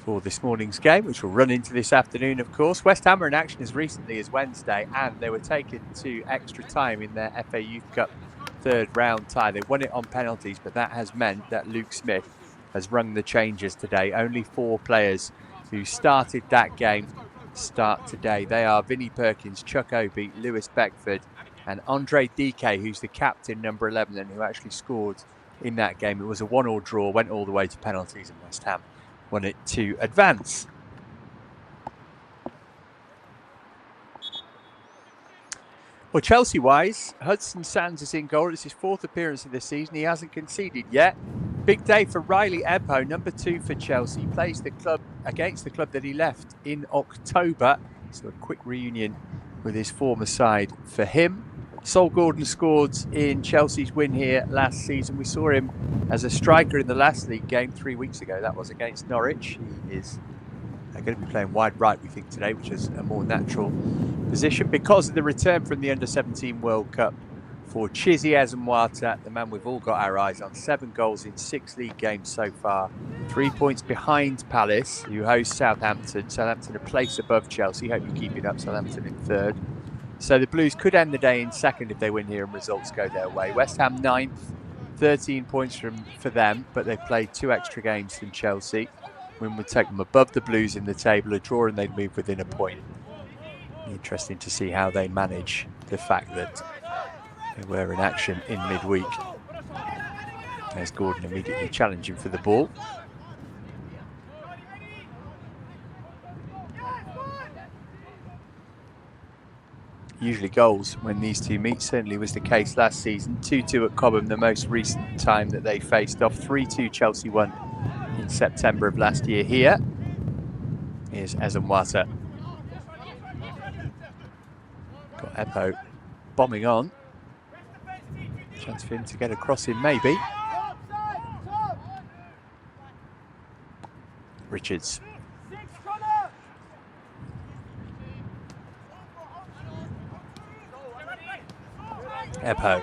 for this morning's game, which will run into this afternoon, of course. West Ham are in action as recently as Wednesday, and they were taken to extra time in their FA Youth Cup third round tie. They won it on penalties, but that has meant that Luke Smith has rung the changes today. Only 4 players who started that game start today. They are Vinnie Perkins, Chuck Obi, Lewis Beckford, and Andre Dike, who's the captain, number 11, and who actually scored in that game. It was a 1-1 draw, went all the way to penalties, and West Ham won it to advance. Well, Chelsea-wise, Hudson Sands is in goal. It's his 4th appearance of the season. He hasn't conceded yet. Big day for Riley Ebho, number 2 for Chelsea. He plays the club against the club that he left in October. So a quick reunion with his former side for him. Sol Gordon scored in Chelsea's win here last season. We saw him as a striker in the last league game 3 weeks ago. That was against Norwich. He is going to be playing wide right, we think, today, which is a more natural position because of the return from the Under-17 World Cup for Chizzy Ezemwata, the man we've all got our eyes on. 7 goals in 6 league games so far. 3 points behind Palace, who host Southampton. Southampton a place above Chelsea. Hope you keep it up. Southampton in 3rd. So the Blues could end the day in 2nd if they win here and results go their way. West Ham 9th, 13 points for them, but they've played 2 extra games than Chelsea. Win would take them above the Blues in the table. A draw and they'd move within a point. Interesting to see how they manage the fact that they were in action in midweek. There's Gordon immediately challenging for the ball. Usually goals when these two meet. Certainly was the case last season. 2-2 at Cobham, the most recent time that they faced off. 3-2 Chelsea won in September of last year here. Here's Ezemwata. Got Ebho bombing on. Chance for him to get across him, maybe. Richards. Ebho.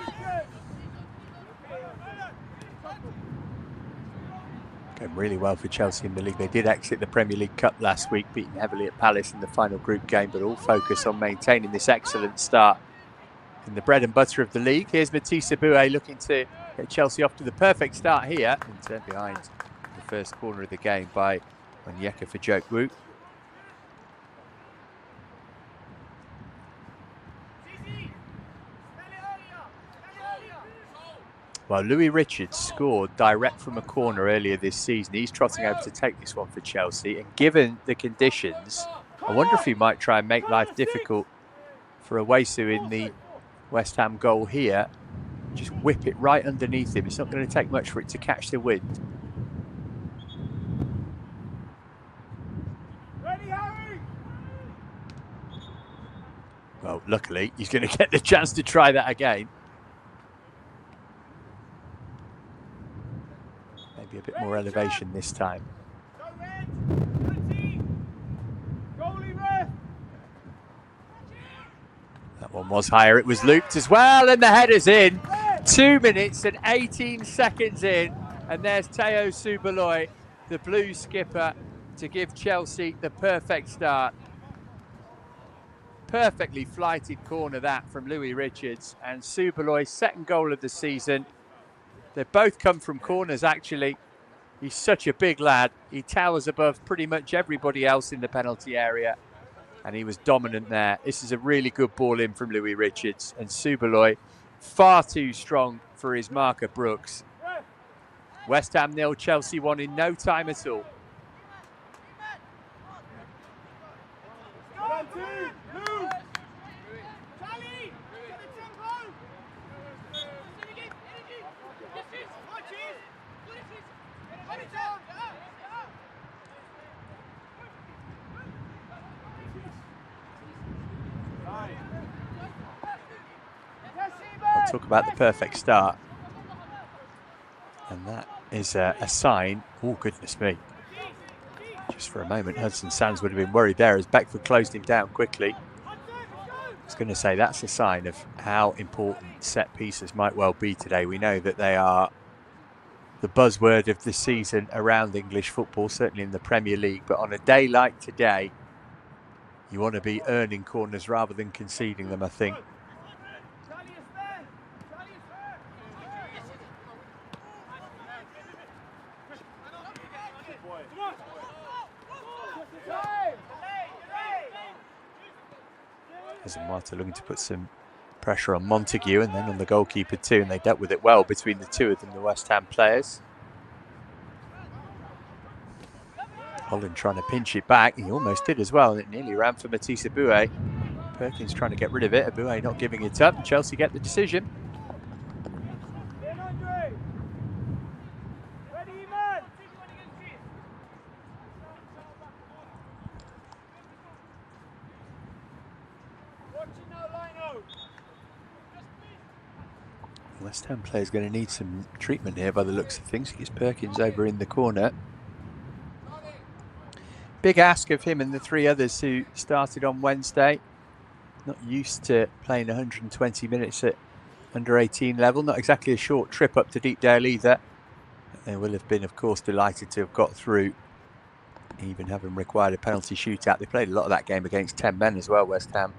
Going really well for Chelsea in the league. They did exit the Premier League Cup last week, beating heavily at Palace in the final group game, but all focus on maintaining this excellent start in the bread and butter of the league. Here's Matisse Boué looking to get Chelsea off to the perfect start here, and turned behind the first corner of the game by Onyeka Fajokwu. Well, Louis Richards scored direct from a corner earlier this season. He's trotting over to take this one for Chelsea. And given the conditions, I wonder if he might try and make life difficult for Owesu in the West Ham goal here. Just whip it right underneath him. It's not going to take much for it to catch the wind. Well, luckily, he's going to get the chance to try that again. Maybe a bit more elevation this time. That one was higher. It was looped as well, and the header's in. 2 minutes and 18 seconds in, and there's Teo Subaloi, the Blues skipper, to give Chelsea the perfect start. Perfectly flighted corner that from Louis Richards, and Subaloi's 2nd goal of the season. They both come from corners, actually. He's such a big lad. He towers above pretty much everybody else in the penalty area, and he was dominant there. This is a really good ball in from Louis Richards, and Subaloi far too strong for his marker Brooks. West Ham 0, Chelsea 1 in no time at all. I'll talk about the perfect start, and that is a sign. Oh, goodness me. Just for a moment, Hudson Sands would have been worried there as Beckford closed him down quickly. I was going to say that's a sign of how important set pieces might well be today. We know that they are the buzzword of the season around English football, certainly in the Premier League. But on a day like today, you want to be earning corners rather than conceding them, I think. As Marta looking to put some pressure on Montague and then on the goalkeeper too, and they dealt with it well between the two of them, the West Ham players. Holland trying to pinch it back. He almost did as well, and it nearly ran for Matisse Aboué. Perkins trying to get rid of it. Aboué not giving it up, and Chelsea get the decision. West Ham player's going to need some treatment here by the looks of things. He gets Perkins over in the corner. Big ask of him and the three others who started on Wednesday. Not used to playing 120 minutes at under 18 level. Not exactly a short trip up to Deepdale either. They will have been, of course, delighted to have got through, even having required a penalty shootout. They played a lot of that game against 10 men as well, West Ham.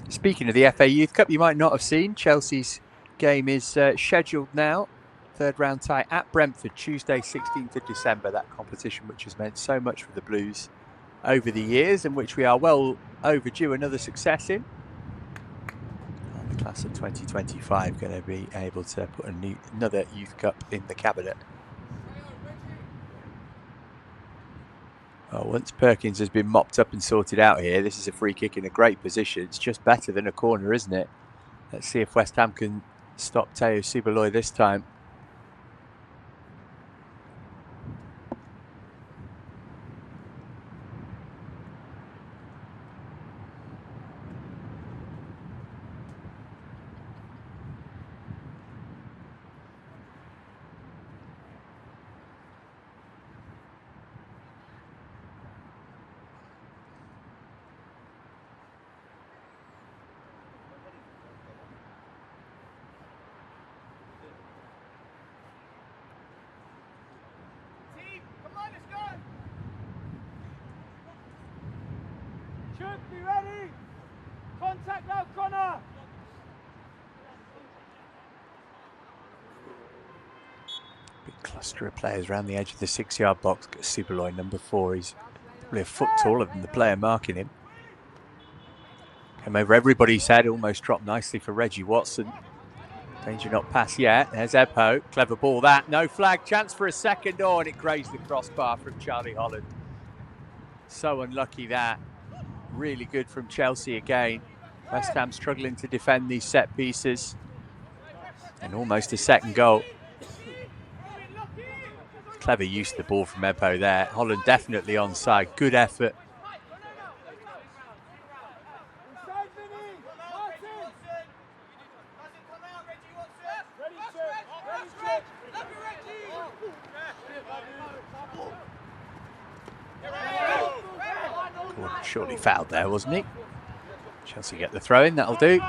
Speaking of the FA Youth Cup, you might not have seen, Chelsea's game is scheduled now. Third round tie at Brentford, Tuesday 16th of December. That competition which has meant so much for the Blues over the years and which we are well overdue another success in. And the class of 2025 going to be able to put another Youth Cup in the cabinet. Well, once Perkins has been mopped up and sorted out here, this is a free kick in a great position. It's just better than a corner, isn't it? Let's see if West Ham can stop Teo Siboloi this time. Be ready! Contact now, Connor! Big cluster of players around the edge of the 6-yard box. Got Siboloi, number 4. He's probably a foot taller than the player marking him. Came over everybody's head, almost dropped nicely for Reggie Watson. Danger not pass yet. There's Ebho. Clever ball that. No flag. Chance for a second. Oh, and it grazed the crossbar from Charlie Holland. So unlucky that. Really good from Chelsea again. West Ham struggling to defend these set pieces. And almost a second goal. Clever use of the ball from Ebho there. Holland definitely onside. Good effort. Surely fouled there, wasn't he? Chelsea get the throw in, that'll do.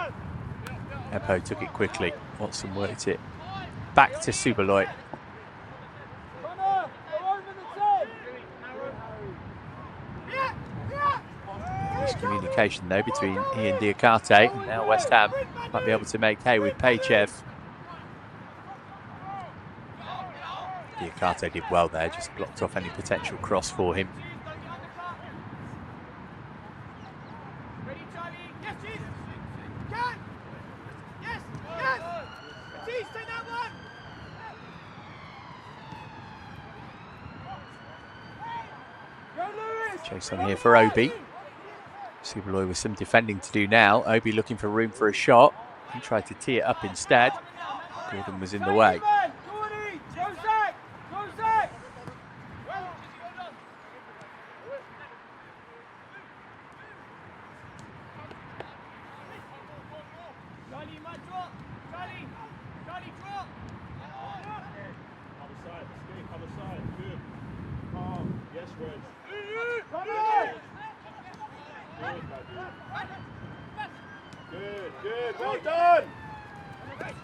Ebho took it quickly. Watson worked it back to Siboloi. Miscommunication though between he and Diakate. And now West Ham might be able to make hay with Paychev. Diakate did well there, just blocked off any potential cross for him. Chase on here for Obi. Siboloi with some defending to do now. Obi looking for room for a shot. He tried to tee it up instead. Gordon was in the way.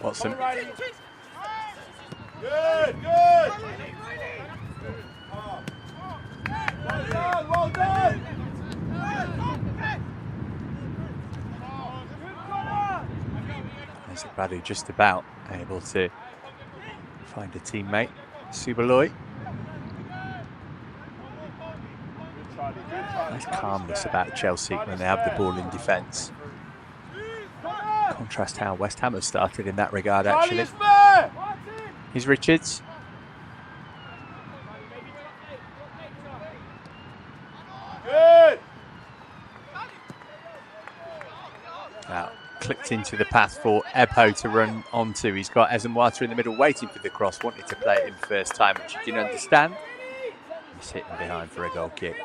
Watson. Good, good. Well done. There's Badu just about able to find a teammate. Subaloy. Nice calmness about Chelsea when they have the ball in defence. Contrast how West Ham have started in that regard, actually. Here's Richards. Good. Now, clipped into the path for Ebho to run onto. He's got Ezenwata in the middle waiting for the cross, wanted to play it in first time, which you can understand. He's hitting behind for a goal kick.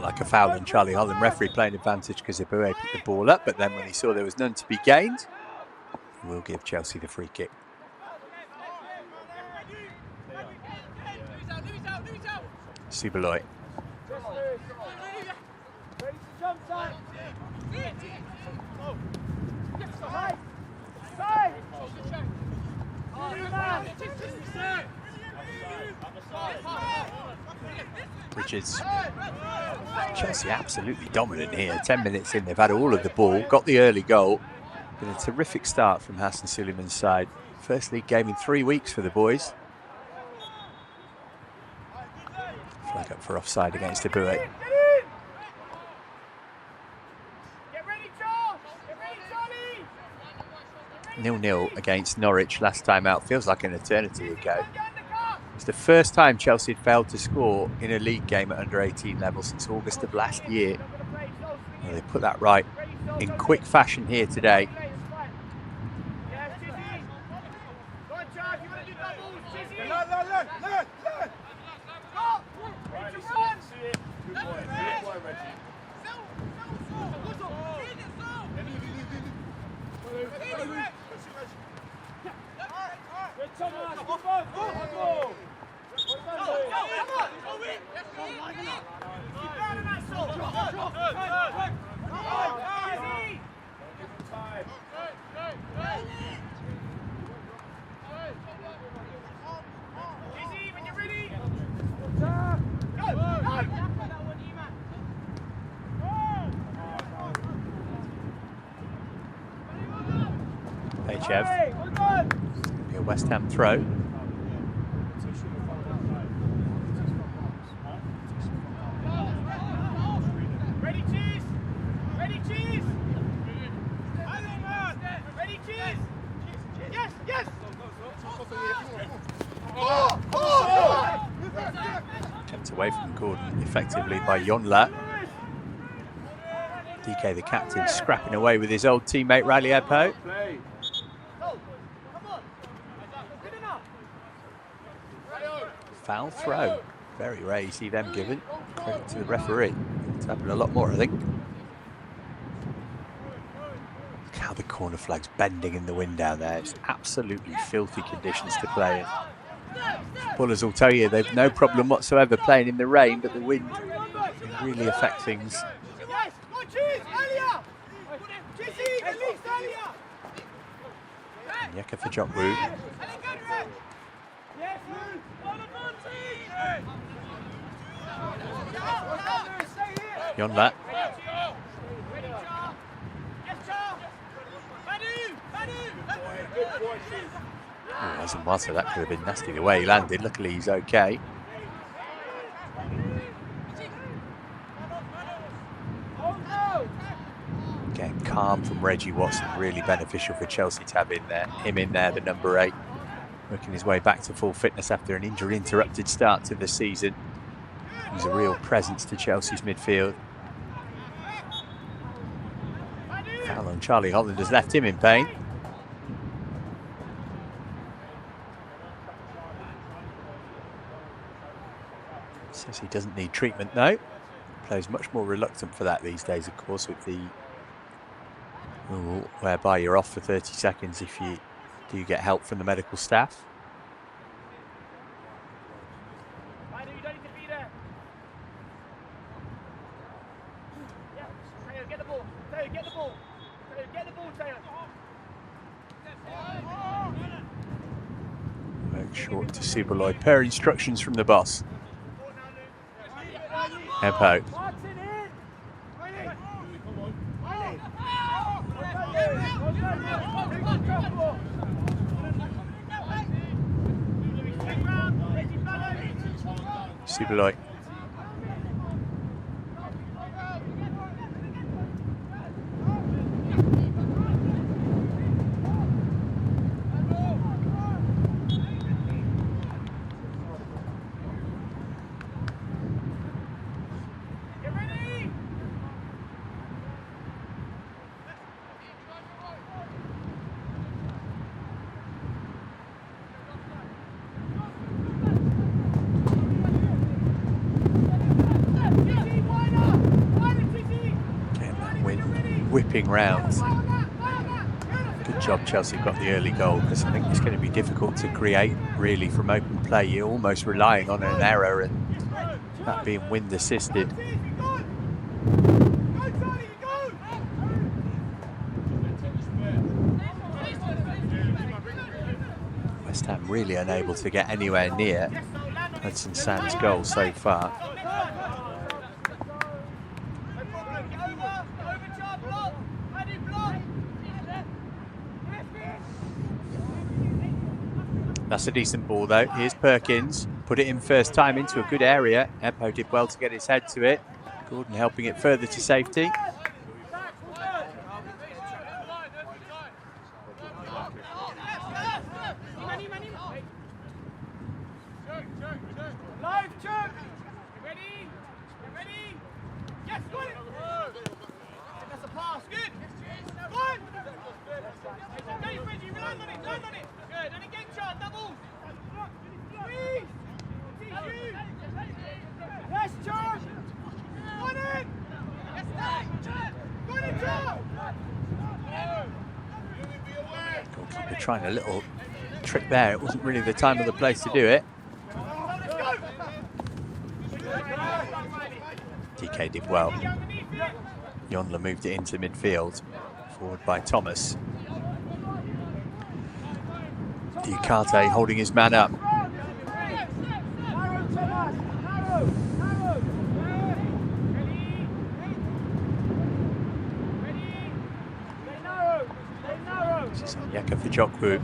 Like a foul on Charlie Holland. Referee playing advantage because Ibue picked the ball up, but then when he saw there was none to be gained, he will give Chelsea the free kick. Subaloy. Richards. Chelsea absolutely dominant here. 10 minutes in, they've had all of the ball, got the early goal. Been a terrific start from Hassan Suleiman's side. First league game in 3 weeks for the boys. Flag up for offside against Ibue. 0-0 against Norwich last time out. Feels like an eternity ago. It's the first time Chelsea had failed to score in a league game at under-18 level since August of last year. Well, they put that right in quick fashion here today. Be a West Ham throw. Ready, cheese! Ready, cheese! Ready, cheese! Yes, yes! Kept away from Gordon effectively by Yonla. DK, the captain, scrapping away with his old teammate Riley Ebho. Foul throw. Very rare you see them given. Credit to the referee. It's happened a lot more, I think. Look how the corner flag's bending in the wind down there. It's absolutely filthy conditions to play in. Footballers will tell you they've no problem whatsoever playing in the rain, but the wind can really affect things. Yeka for John Woo. Yonla. Oh, Ezenwata, that could have been nasty the way he landed. Luckily he's okay. Again, calm from Reggie Watson, really beneficial for Chelsea to have him in there, the number 8. Working his way back to full fitness after an injury-interrupted start to the season. He's a real presence to Chelsea's midfield. Foul on Charlie Holland has left him in pain. Says he doesn't need treatment though. Plays much more reluctant for that these days, of course, with the rule whereby you're off for 30 seconds if you do get help from the medical staff. You don't need to be there. Yeah, Taylor, get the ball. Taylor, get the ball. Taylor, get the ball, Taylor. Work short to Subaloy. Per instructions from the boss. Ebho. Subaloy. Whipping round. Good job Chelsea got the early goal, because I think it's going to be difficult to create really from open play. You're almost relying on an error and that being wind assisted. West Ham really unable to get anywhere near Hudson Sands' goal so far. That's a decent ball though. Here's Perkins. Put it in first time into a good area. Ebho did well to get his head to it. Gordon helping it further to safety. Goalkeeper trying a little trick there. It wasn't really the time or the place to do it. DK did well. Yonla moved it into midfield, forward by Thomas. Ducarte holding his man up. Yeka for Jokwu.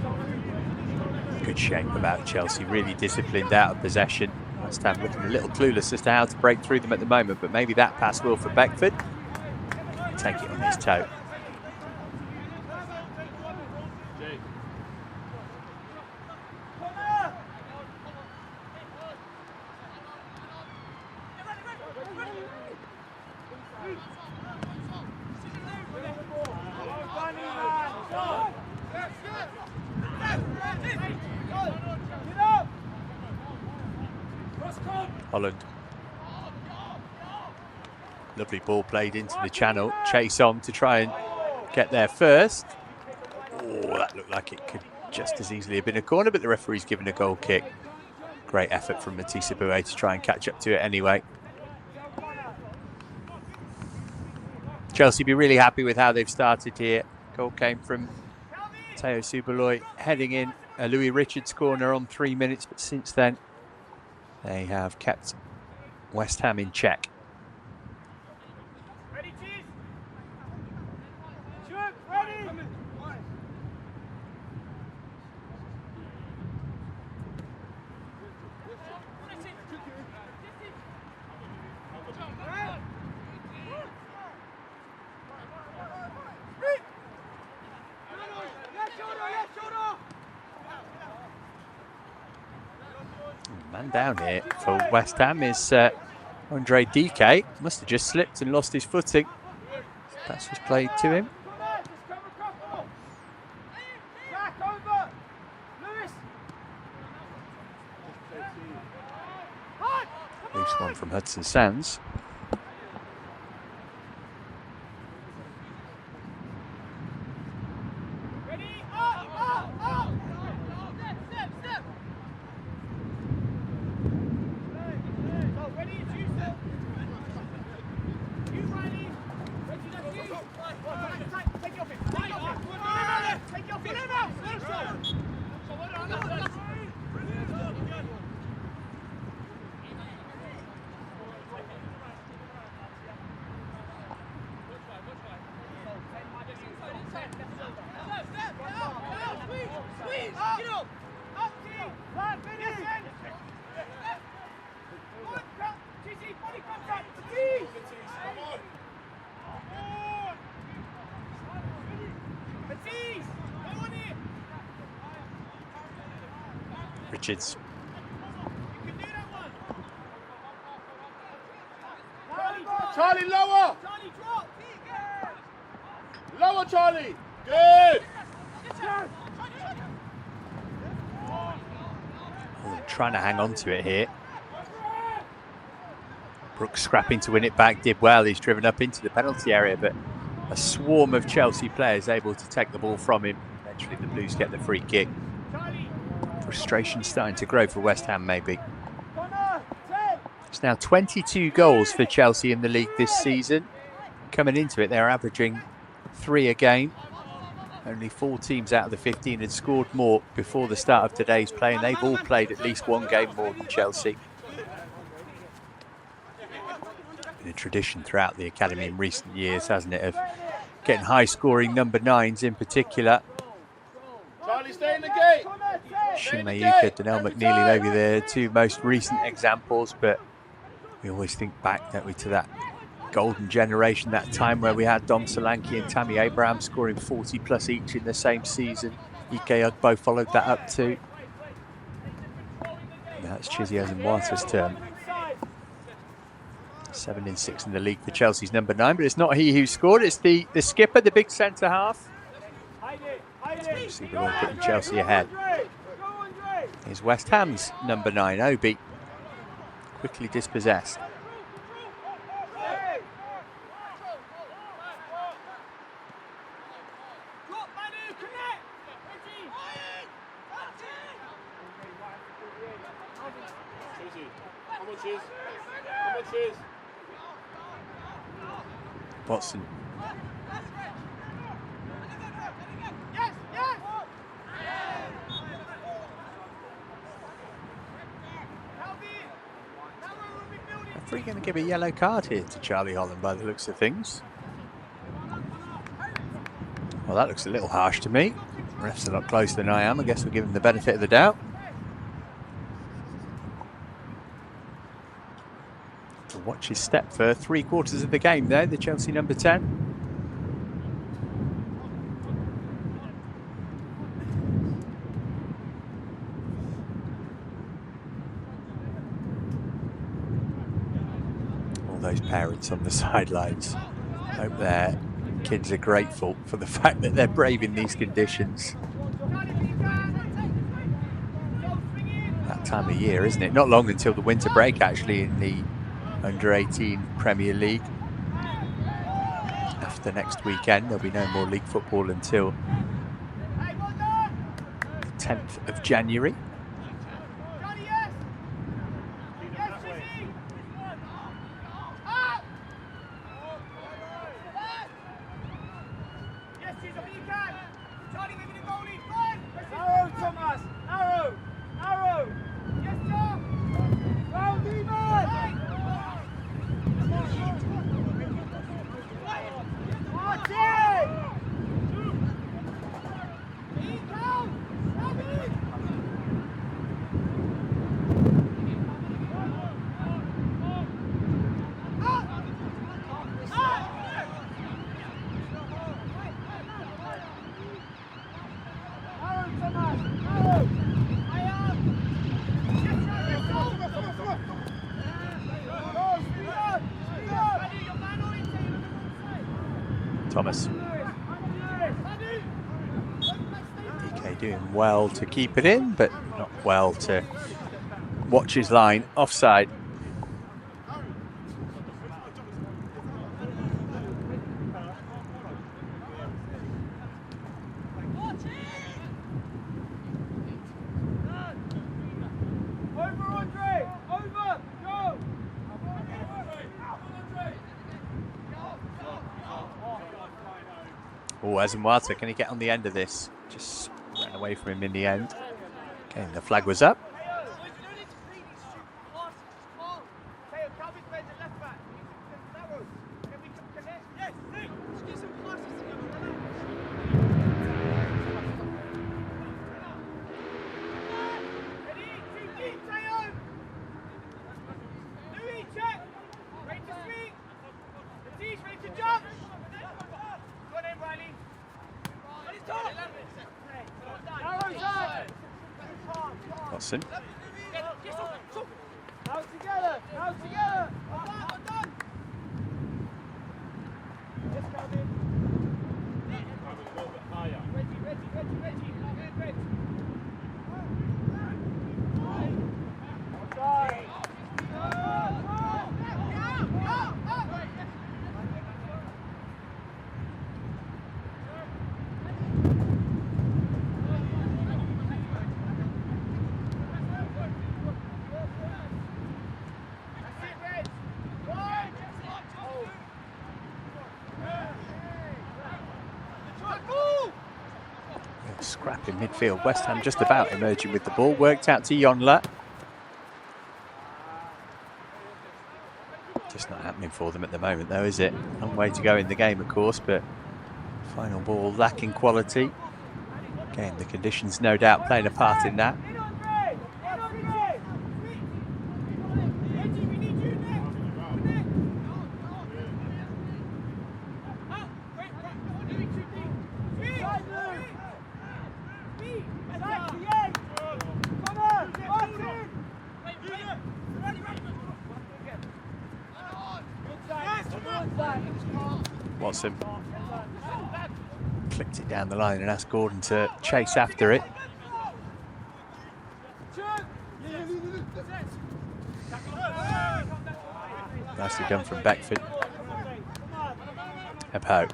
Good shape about Chelsea, really disciplined out of possession. West Ham looking a little clueless as to how to break through them at the moment, but maybe that pass will for Beckford. Take it on his toe. Holland. Lovely ball played into the channel. Chase on to try and get there first. Oh, that looked like it could just as easily have been a corner, but the referee's given a goal kick. Great effort from Matisse Boué to try and catch up to it anyway. Chelsea be really happy with how they've started here. Goal came from Teo Subaloy heading in a Louis Richards corner on 3 minutes, but since then they have kept West Ham in check. Man down here for West Ham is Andre DK. Must have just slipped and lost his footing. Pass was played to him. Loose one from Hudson Sands. Richards. Charlie, lower! Lower, Charlie! Good! Trying to hang on to it here. Brooks scrapping to win it back, did well. He's driven up into the penalty area, but a swarm of Chelsea players able to take the ball from him. Eventually the Blues get the free kick. Frustration starting to grow for West Ham, maybe. It's now 22 goals for Chelsea in the league this season. Coming into it, they're averaging 3 a game. Only 4 teams out of the 15 had scored more before the start of today's play, and they've all played at least 1 game more than Chelsea. Been a tradition throughout the academy in recent years, hasn't it, of getting high-scoring number 9s in particular. Charlie, stay in the gate! Shimayuka, Donnell McNeely, maybe the 2 most recent examples, but we always think back, don't we, to that golden generation, that time where we had Dom Solanke and Tammy Abraham scoring 40 plus each in the same season. Ike Ugbo followed that up too. Now it's Chizios and Waters' turn. 7 in 6 in the league for Chelsea's number 9, but it's not he who scored, it's the skipper, the big centre half. Obviously they're all putting Chelsea ahead. Here's West Ham's number 9, Obi. Quickly dispossessed. Watson. Referee going to give a yellow card here to Charlie Holland by the looks of things. Well, that looks a little harsh to me. The ref's a lot closer than I am. I guess we'll give him the benefit of the doubt. To watch his step for 3/4 of the game though, the Chelsea number 10. Those parents on the sidelines, hope their kids are grateful for the fact that they're braving these conditions. That time of year, isn't it? Not long until the winter break actually in the under-18 Premier League. After next weekend there'll be no more league football until the 10th of January. Thomas. DK doing well to keep it in, but not well to watch his line. Offside. Oh, Azenwata, can he get on the end of this? Just ran away from him in the end. Okay, the flag was up. Watson. Now together! Now together! Let's go, Nick. Reggie. Scrap in midfield. West Ham just about emerging with the ball. Worked out to Yonla. Just not happening for them at the moment, though, is it? Long way to go in the game, of course, but final ball lacking quality. Again, the conditions no doubt playing a part in that. Watson clipped it down the line and asked Gordon to chase after it. Nicely done from Beckford. Ebho.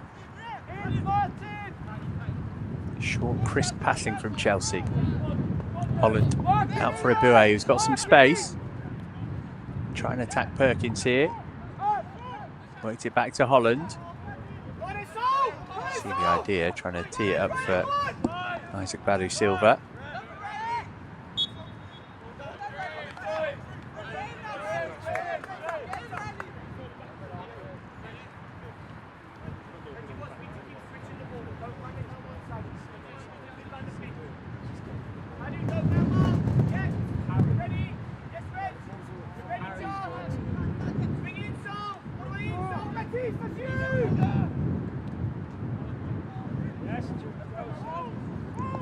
Short, crisp passing from Chelsea. Holland out for Eboué, who's got some space. Trying to attack Perkins here. Worked it back to Holland. See the idea, trying to tee it up for Isaac Badu Silva.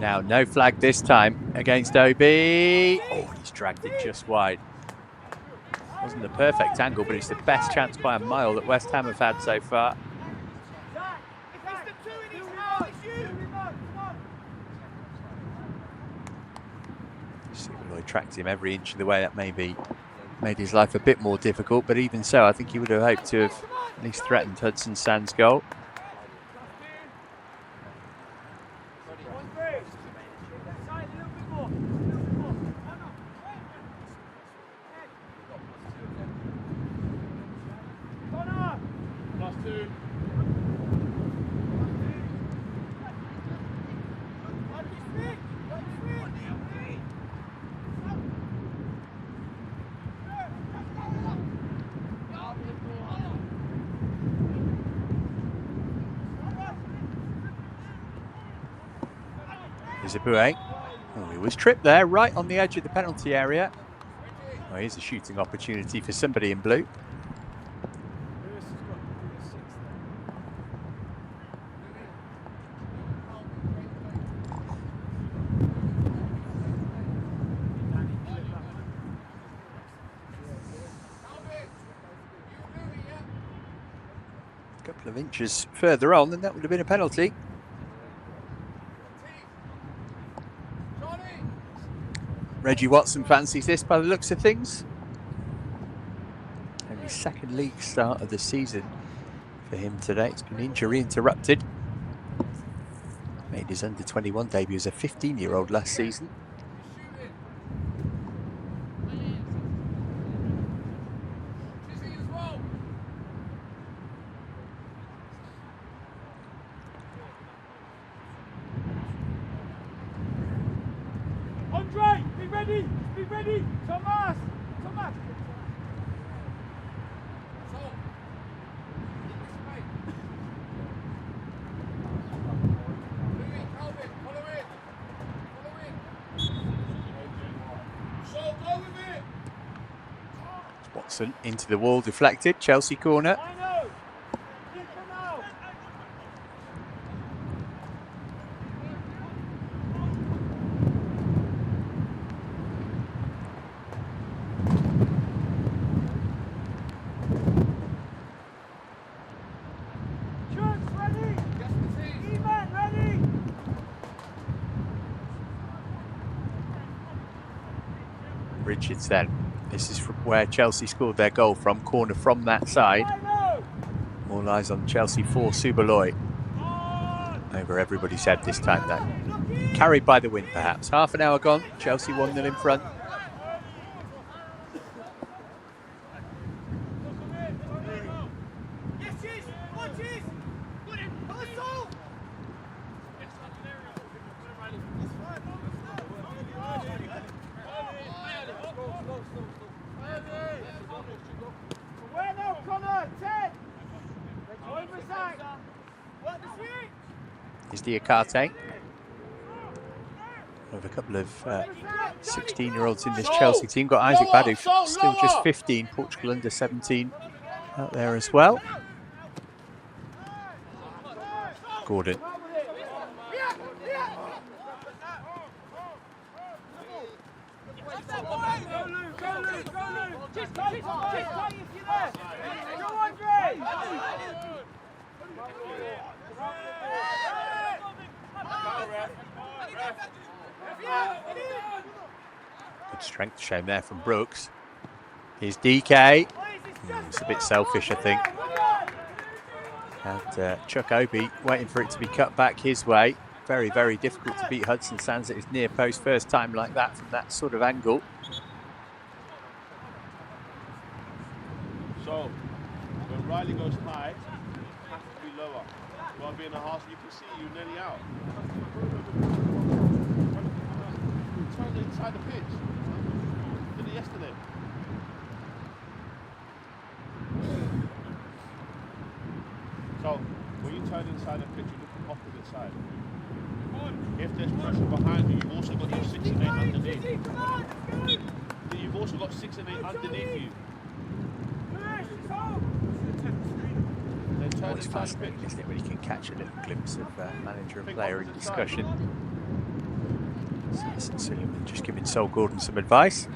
Now, no flag this time against Obi. Oh, he's dragged it just wide. Wasn't the perfect angle, but it's the best chance by a mile that West Ham have had so far. Really tracked him every inch of the way. That maybe made his life a bit more difficult, but even so, I think he would have hoped to have at least threatened Hudson Sand's goal. Eboué. Oh, he was tripped there, right on the edge of the penalty area. Oh, here's a shooting opportunity for somebody in blue. A couple of inches further on, and that would have been a penalty. Reggie Watson fancies this by the looks of things. Only second league start of the season for him today. It's been injury interrupted. Made his under-21 debut as a 15-year-old last season. ready! Be ready! Thomas! Thomas! Watson into the wall, deflected. Chelsea corner. Richards then. This is from where Chelsea scored their goal from, corner from that side. All eyes on Chelsea 4, Subaloy. Over everybody's head this time though. Carried by the wind perhaps. Half an hour gone, Chelsea 1-0 in front. Is Diakate. With a couple of 16-year-olds in this Chelsea team. Got Isaac Badu, still just 15, Portugal under 17 out there as well. Gordon. Good strength shown there from Brooks. Here's DK. It's a bit selfish, I think. And Chuck Obi waiting for it to be cut back his way. Very, very difficult to beat Hudson Sands at his near post first time like that from that sort of angle. So, when Riley goes high, it has to be lower. While being a half, you can see you nearly out. Turn inside the pitch. Did it yesterday. So, when you turn inside the pitch, you look at the opposite side. If there's pressure behind you, you've also got your 6 and 8 underneath. You've also got 6 and 8 underneath you. Always fascinating, isn't it, when you can catch a little glimpse of manager and player in discussion. So Suleiman just giving Sol Gordon some advice.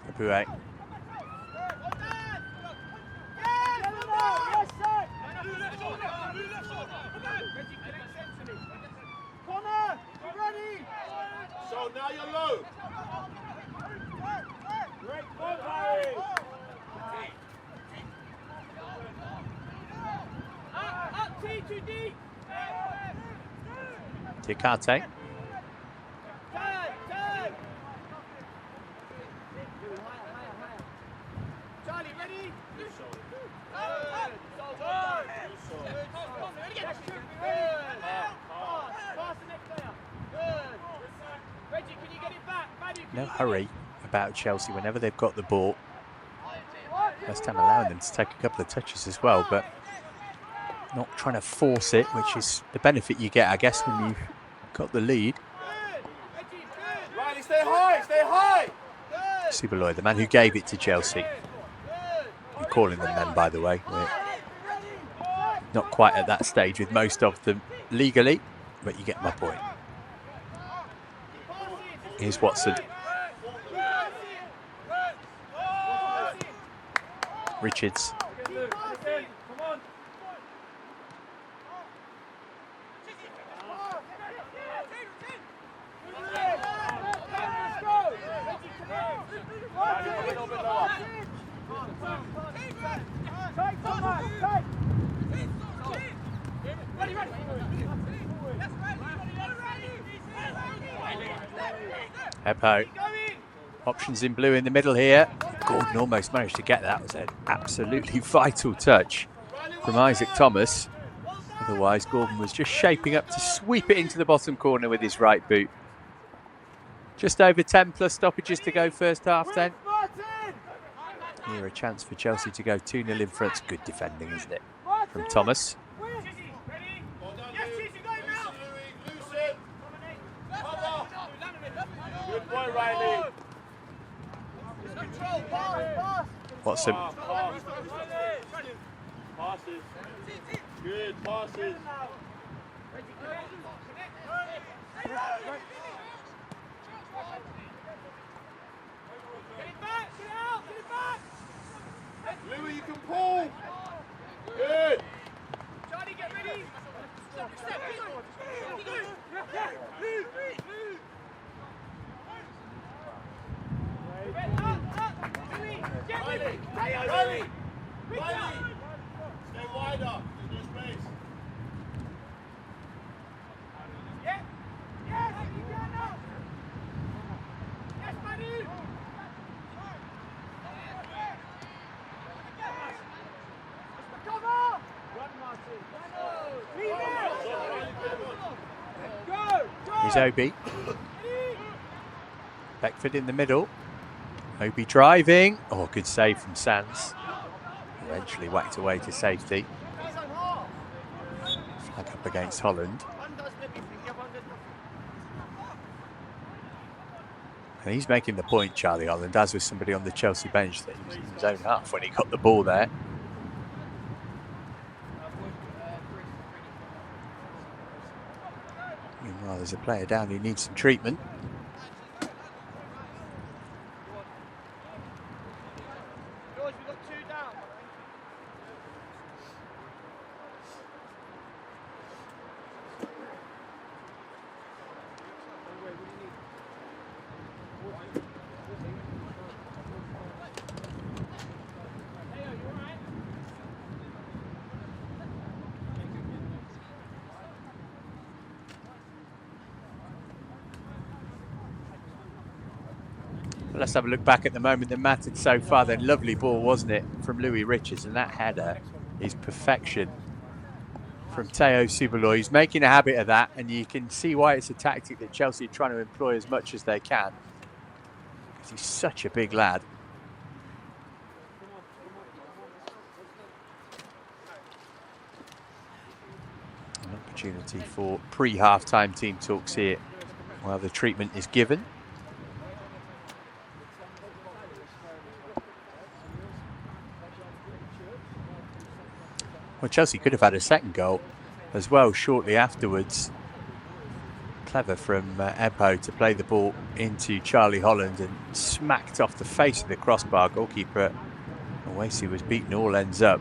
Aboué. So now you're low. Great ball, Harry. Up T to D. Diakate. Charlie, ready? No hurry about Chelsea whenever they've got the ball. First time allowing them to take a couple of touches as well, but not trying to force it, which is the benefit you get, I guess, when you've got the lead. Riley, stay high, stay high. Subaloy, the man who gave it to Chelsea. I'm calling them men, by the way. We're not quite at that stage with most of them legally, but you get my point. Here's Watson. Richards. Ebho. Options in blue in the middle here. Gordon almost managed to get that. It was an absolutely vital touch from Isaac Thomas. Otherwise, Gordon was just shaping up to sweep it into the bottom corner with his right boot. Just over 10 plus stoppages to go first half then. Here a chance for Chelsea to go 2-0 in front. Good defending, isn't it, from Thomas. Good boy, Riley. Watson. Passes. Good passes. Louis, you can pull. Good. Johnny, get ready. Riley. Stay wider. There's no space. Yeah. Yes, you can now. Yes, Manu. Cover. Run, Martin. Go. Here's Obi. Beckford in the middle. Obi driving. Oh, good save from Sands. Eventually whacked away to safety. Flag up against Holland. And he's making the point, Charlie Holland, as with somebody on the Chelsea bench, that he was in his own half when he got the ball there. Meanwhile, there's a player down who needs some treatment. Let's have a look back at the moment that mattered so far then. Lovely ball, wasn't it, from Louis Richards, and that header is perfection from Teo Subaloy. He's making a habit of that, and you can see why it's a tactic that Chelsea are trying to employ as much as they can, because he's such a big lad. An opportunity for pre-half-time team talks here while the treatment is given. Well, Chelsea could have had a second goal as well shortly afterwards. Clever from Ebho to play the ball into Charlie Holland and smacked off the face of the crossbar. Goalkeeper Owasi was beaten all ends up.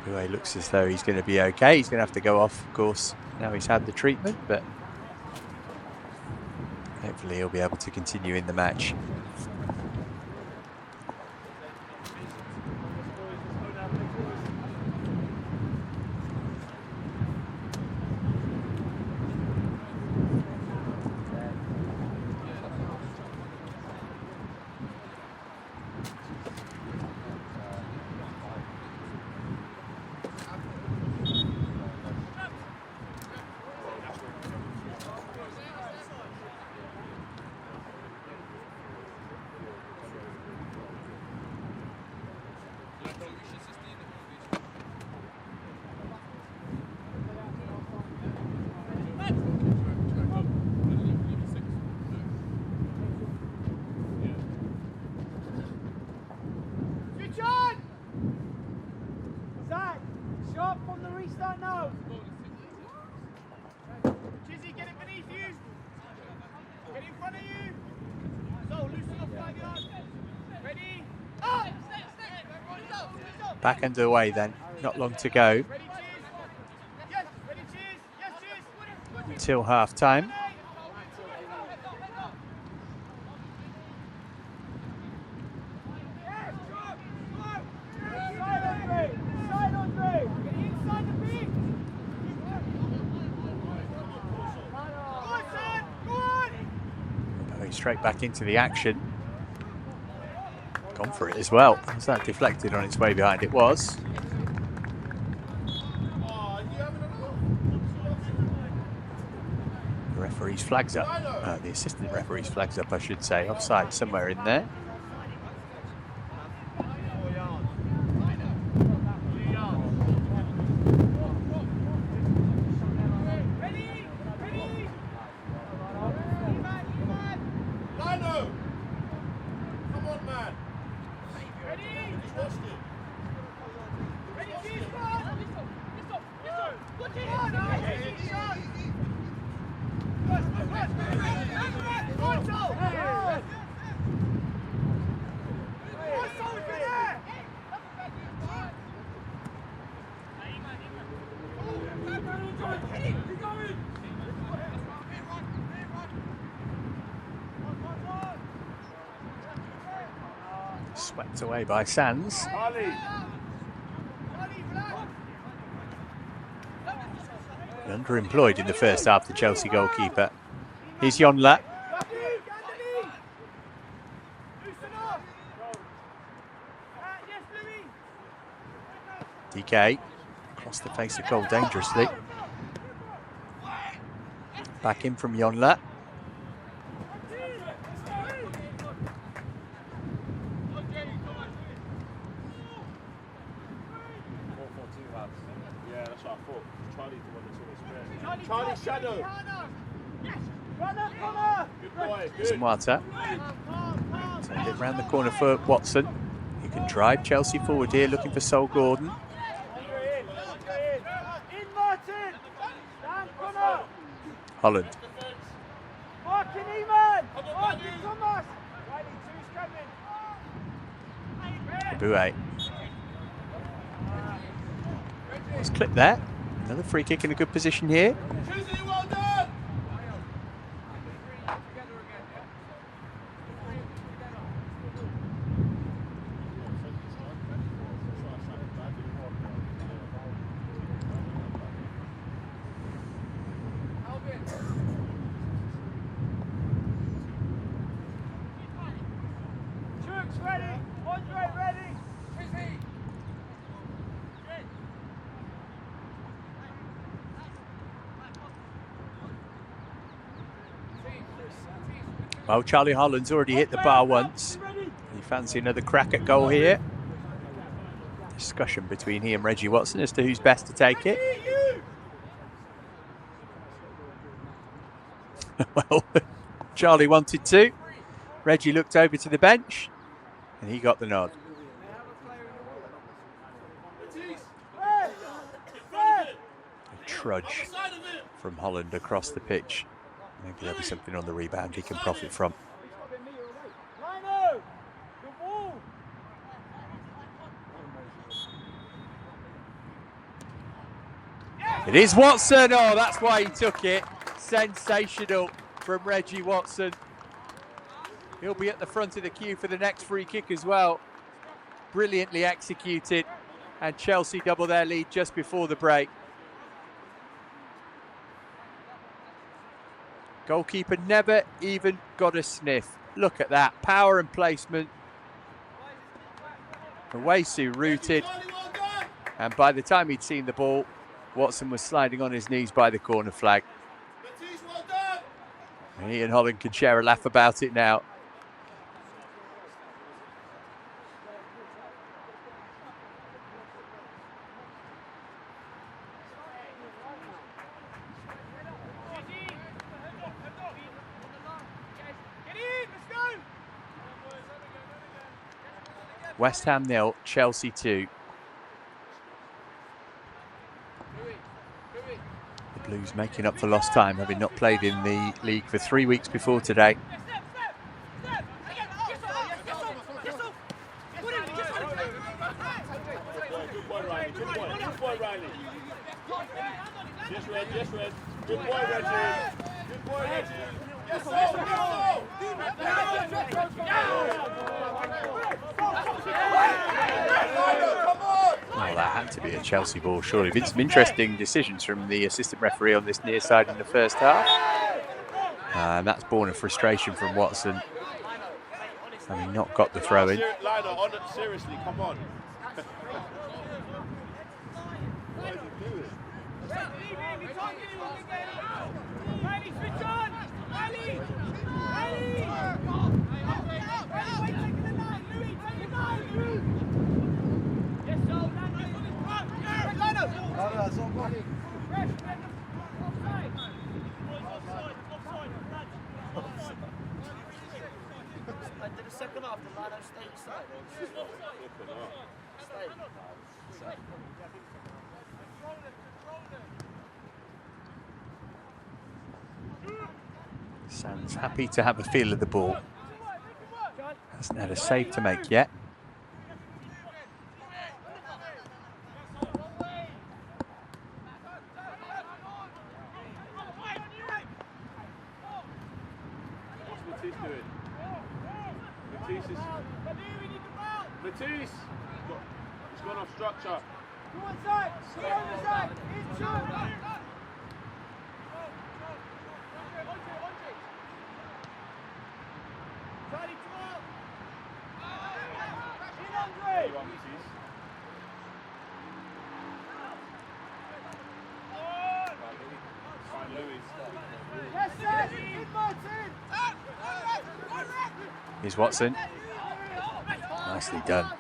Ebho looks as though he's going to be okay. He's going to have to go off, of course, now he's had the treatment, but hopefully he'll be able to continue in the match. Back underway then, not long to go until half time. straight back into the action. Gone for it as well. Was that deflected on its way behind? It was. The referee's flags up. The assistant referee's flags up, I should say. Offside somewhere in there. Swept away by Sands. Underemployed in the first half, the Chelsea goalkeeper. Here's Yonla. DK across the face of goal dangerously. Back in from Yonla. Zamwata. Turned it round the corner for Watson. He can drive Chelsea forward here, looking for Sol Gordon. Holland. Bouet. Let's clip there. Another free kick in a good position here. Well, Charlie Holland's already hit the bar once. You fancy another crack at goal here? Discussion between he and Reggie Watson as to who's best to take it. Well, Charlie wanted to. Reggie looked over to the bench and he got the nod. A trudge from Holland across the pitch. Maybe there'll be something on the rebound he can profit from. It is Watson. Oh, that's why he took it. Sensational from Reggie Watson. He'll be at the front of the queue for the next free kick as well. Brilliantly executed. And Chelsea double their lead just before the break. Goalkeeper never even got a sniff. Look at that, power and placement. Owusu rooted. And by the time he'd seen the ball, Watson was sliding on his knees by the corner flag. And he and Holland can share a laugh about it now. West Ham 0, Chelsea 2. The Blues making up for lost time, having not played in the league for 3 weeks before today. Good boy, Reggie. Good boy, Reggie. Yes, Well, that had to be a Chelsea ball, surely. Been some interesting decisions from the assistant referee on this near side in the first half. And that's born of frustration from Watson. Having not got the throw in. Lionel, seriously, come on. What is he doing? Did a second half, the Lino stayed side. Sands happy to have a feel of the ball. Hasn't had a save to make yet. What's Matisse doing? Matisse! He's gone off structure. Here's Watson. Nicely done.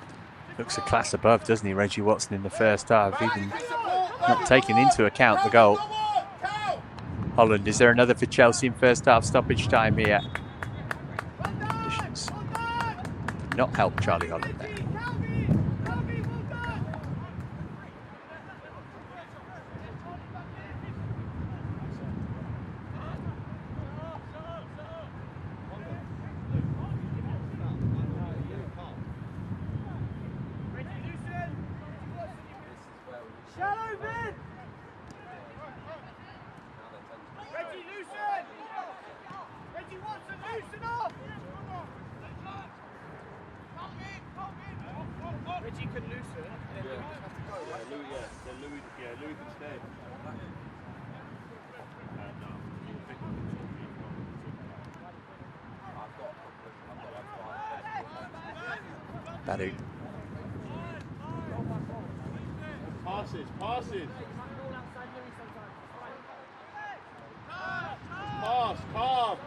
Looks a class above, doesn't he, Reggie Watson, in the first half, even not taking into account the goal. Holland, is there another for Chelsea in first half stoppage time here? Conditions did not help Charlie Holland there. Badu. Passes.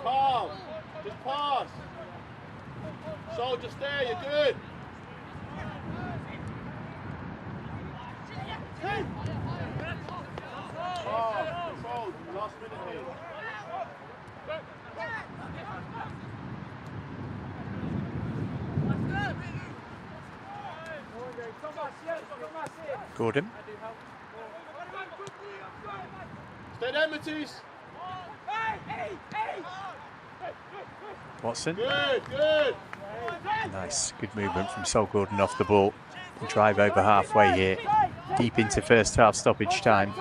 Calm. Just pass. Soldier, stay, you're good. Control, last minute here. Gordon. Stay there, Matisse. Watson. Good. Nice, good movement from Sol Gordon off the ball. Drive over halfway here, deep into first half stoppage time.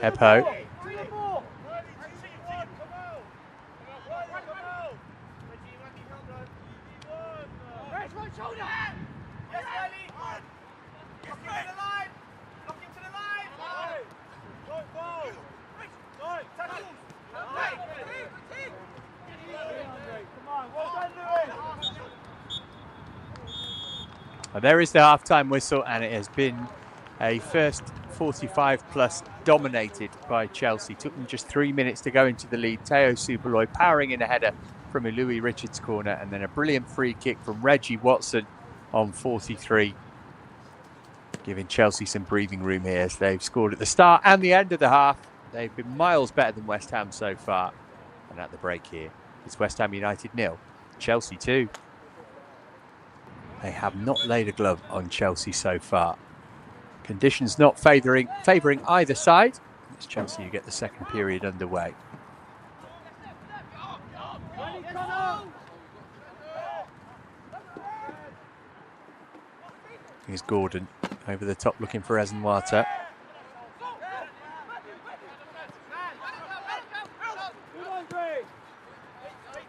Ebho. There is the half-time whistle, and it has been a first 45 plus dominated by Chelsea. Took them just 3 minutes to go into the lead. Teo Superloy powering in a header from a Louis Richards corner, and then a brilliant free kick from Reggie Watson on 43, giving Chelsea some breathing room here as they've scored at the start and the end of the half. They've been miles better than West Ham so far. And at the break here, it's West Ham United 0, Chelsea 2. They have not laid a glove on Chelsea so far. Conditions not favouring either side. It's Chelsea who get the second period underway. Here's Gordon over the top looking for Ezenwata.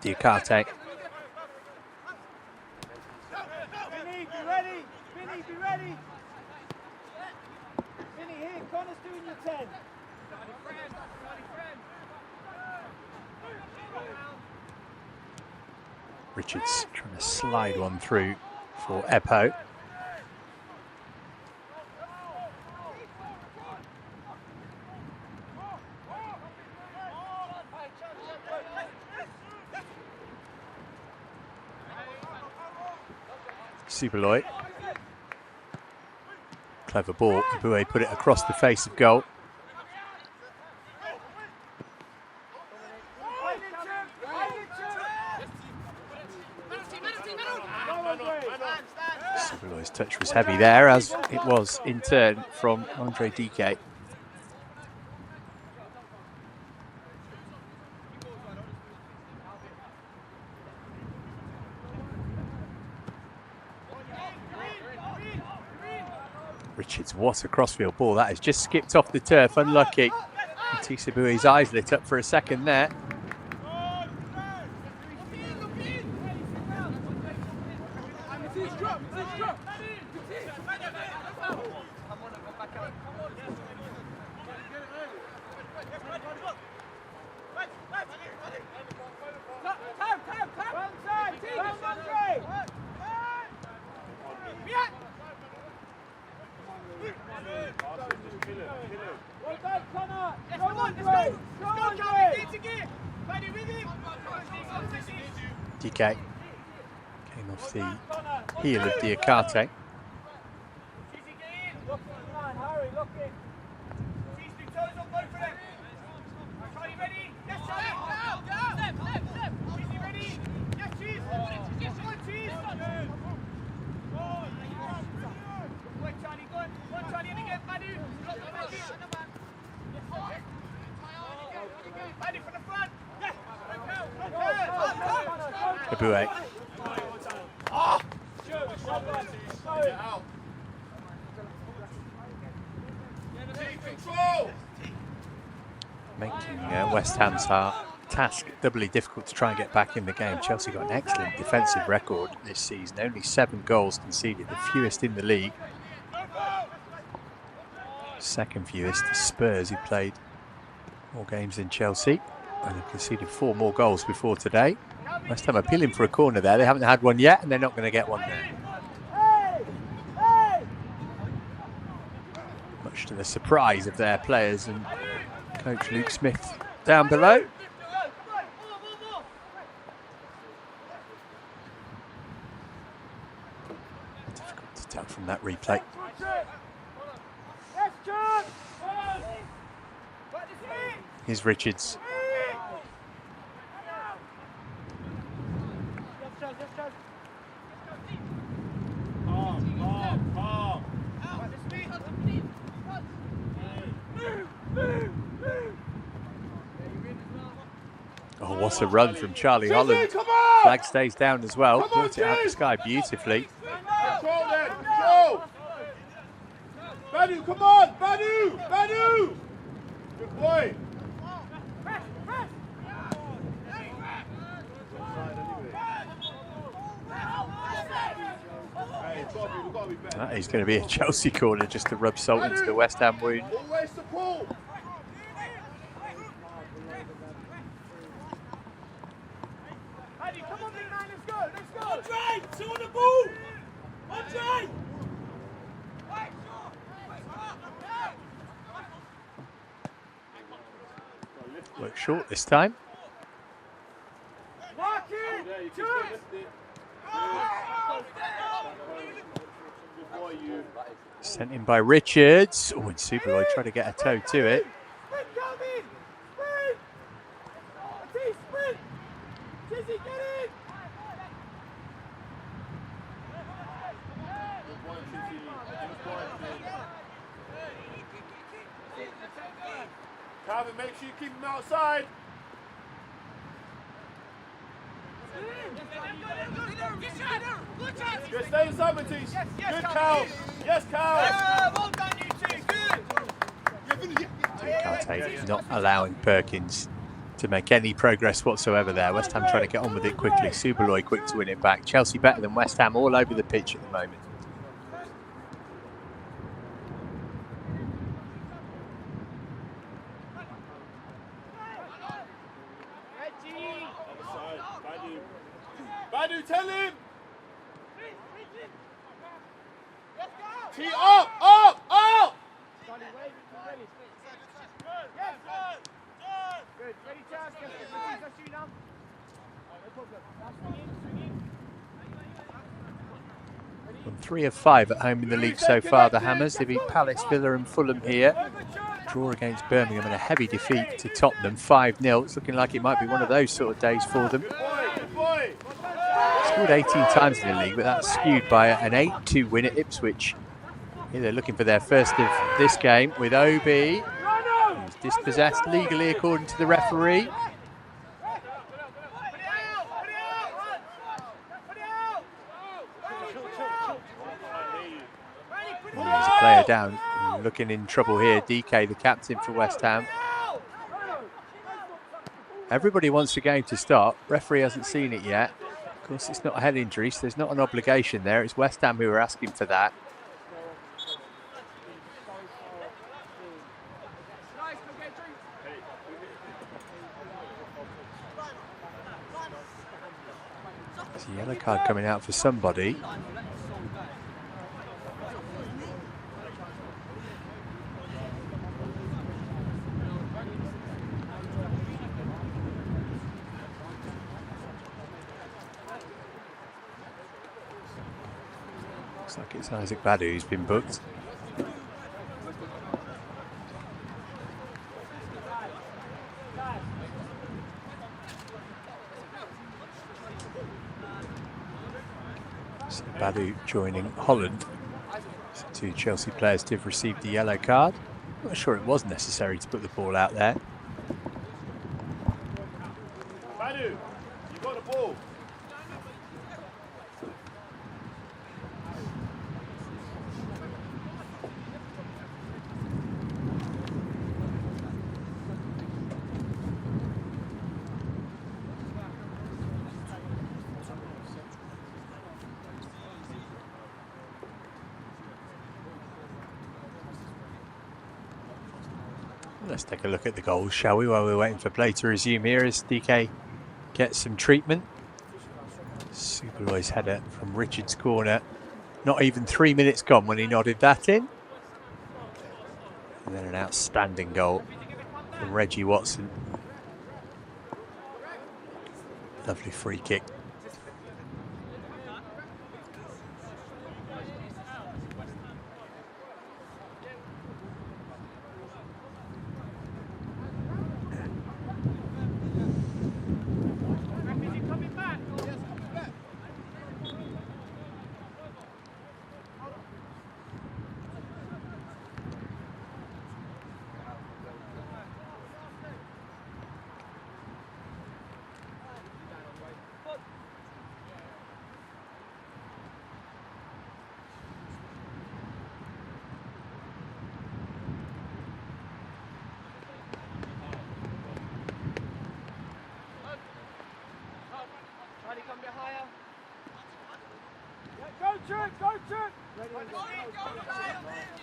Diakate. Richards trying to slide one through for Epo. Superloy. Clever ball. Bouet put it across the face of goal. Superloy's touch was heavy there, as it was in turn from Andre Dike. Richards, what a crossfield ball that has just skipped off the turf, unlucky. Matisse Bouet's eyes lit up for a second there. DK came off the heel of Diakate. Bouet. Making West Ham's task doubly difficult to try and get back in the game. Chelsea got an excellent defensive record this season. Only 7 goals conceded, the fewest in the league. Second fewest to Spurs, who played more games than Chelsea and have conceded 4 more goals before today. West Ham appealing for a corner there. They haven't had one yet, and they're not going to get one there. Much to the surprise of their players and coach Luke Smith down below. Difficult to tell from that replay. Here's Richards. Oh, what a run from Charlie Holland. Flag stays down as well. Brought it out the sky beautifully. Control then, control! Badu, come on! Badu! Badu! Good boy! That is going to be a Chelsea corner just to rub salt into the West Ham wound. Always support! Look short this time. Sent in by Richards. Oh, and Superloy tried to get a toe to it. Calvin, make sure you keep him outside. Good, stay inside, Matisse. Good, Cal. Yes, Cal. Well done, you two. Good. Diakate not allowing Perkins to make any progress whatsoever there. West Ham trying to get on with it quickly. Superloy quick to win it back. Chelsea better than West Ham all over the pitch at the moment. Badu, tell him! Tee up! Up! Up! Good. Ready, Charles? That's you now. No problem. Swing in. On 3 of 5 at home in the league so far, the Hammers. They beat Palace, Villa and Fulham here. Draw against Birmingham and a heavy defeat to Tottenham, 5-0. It's looking like it might be one of those sort of days for them. Scored 18 times in the league, but that's skewed by an 8-2 win at Ipswich. Here they're looking for their first of this game with Obi, who's dispossessed legally according to the referee. There's a player down, looking in trouble here. DK, the captain for West Ham. Everybody wants the game to start. Referee hasn't seen it yet. Of course, it's not a head injury, so there's not an obligation there. It's West Ham who are asking for that. There's a yellow card coming out for somebody. Looks like it's Isaac Badu who's been booked. So Badu joining Holland. So 2 Chelsea players to have received the yellow card. Not sure it was necessary to put the ball out there. Badu, you got the ball. Let's take a look at the goals, shall we, while we're waiting for play to resume here as DK gets some treatment. Superboy's header from Richard's corner. Not even 3 minutes gone when he nodded that in. And then an outstanding goal from Reggie Watson. Lovely free kick.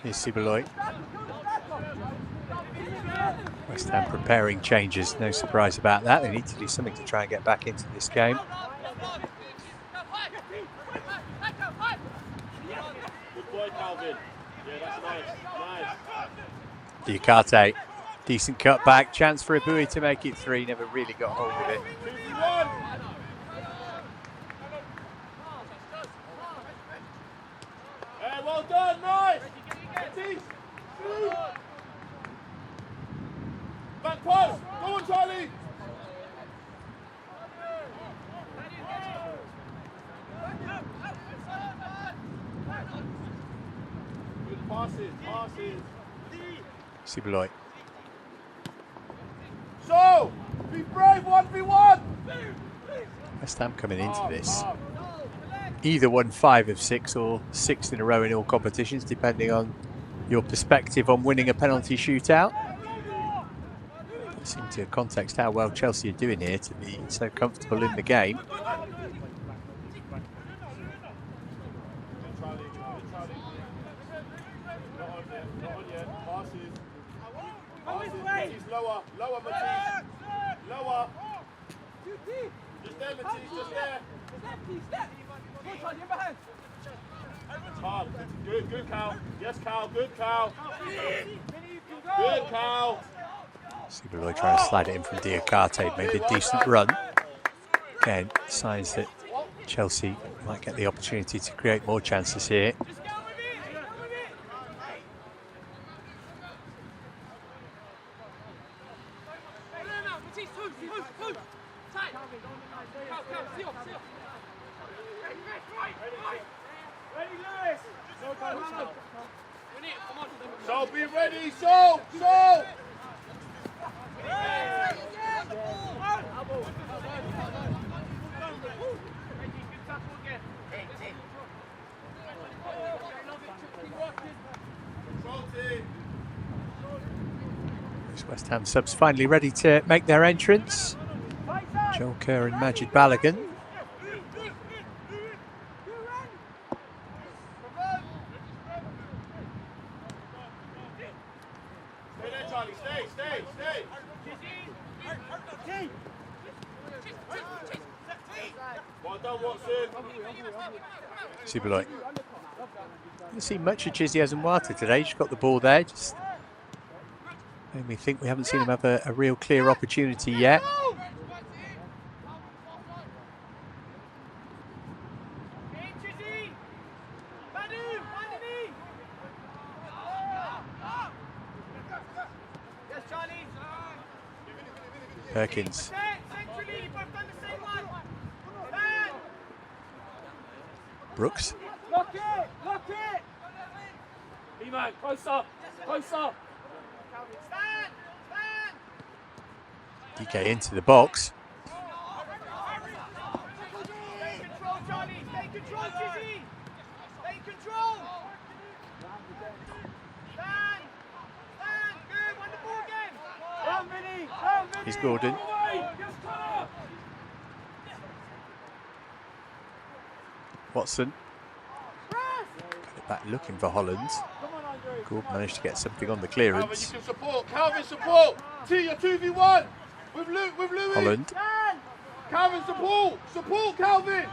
Here's Sibeloy. West Ham preparing changes, no surprise about that. They need to do something to try and get back into this game. Good boy, Calvin. Yeah, that's nice. Diakate, decent cut back, chance for Abui to make it 3, never really got hold of it. 2v1. Hey, well done, nice. Back post, go on, Charlie. Good passes. Sibeloy. So, be brave, 1v1. West Ham coming into this. Either won 5 of 6 or 6 in a row in all competitions, depending on your perspective on winning a penalty shootout. It seems to context how well Chelsea are doing here to be so comfortable in the game. Lower, Matisse. Lower. Just there, Matisse, just there. Carl, good Cal. Yes, Cal, good Cal. Good Cal. Superboy trying to slide it in from Diakate, made a decent run. Again, signs that Chelsea might get the opportunity to create more chances here. So be ready, so! These West Ham subs finally ready to make their entrance. Joel Kerr and Majid Balogun. Stay there, Charlie, stay. Well done, Watson. Superboy. Didn't see much of Chizzy Azumwata today. Just got the ball there. Just made me think we haven't seen him have a real clear opportunity yet. Perkins. Brooks. Lock it! E-man, close up! Stand! DK into the box. Stay control, Charlie! Stay control, Chizzy! Stay control! Stand! Good! Won the ball again! Here's Gordon. Watson. Got it back looking for Holland. Gordon managed to get something on the Calvin, clearance. you can support. Calvin, support. T, you're 2v1. With Louis. Holland. Calvin, support, Calvin.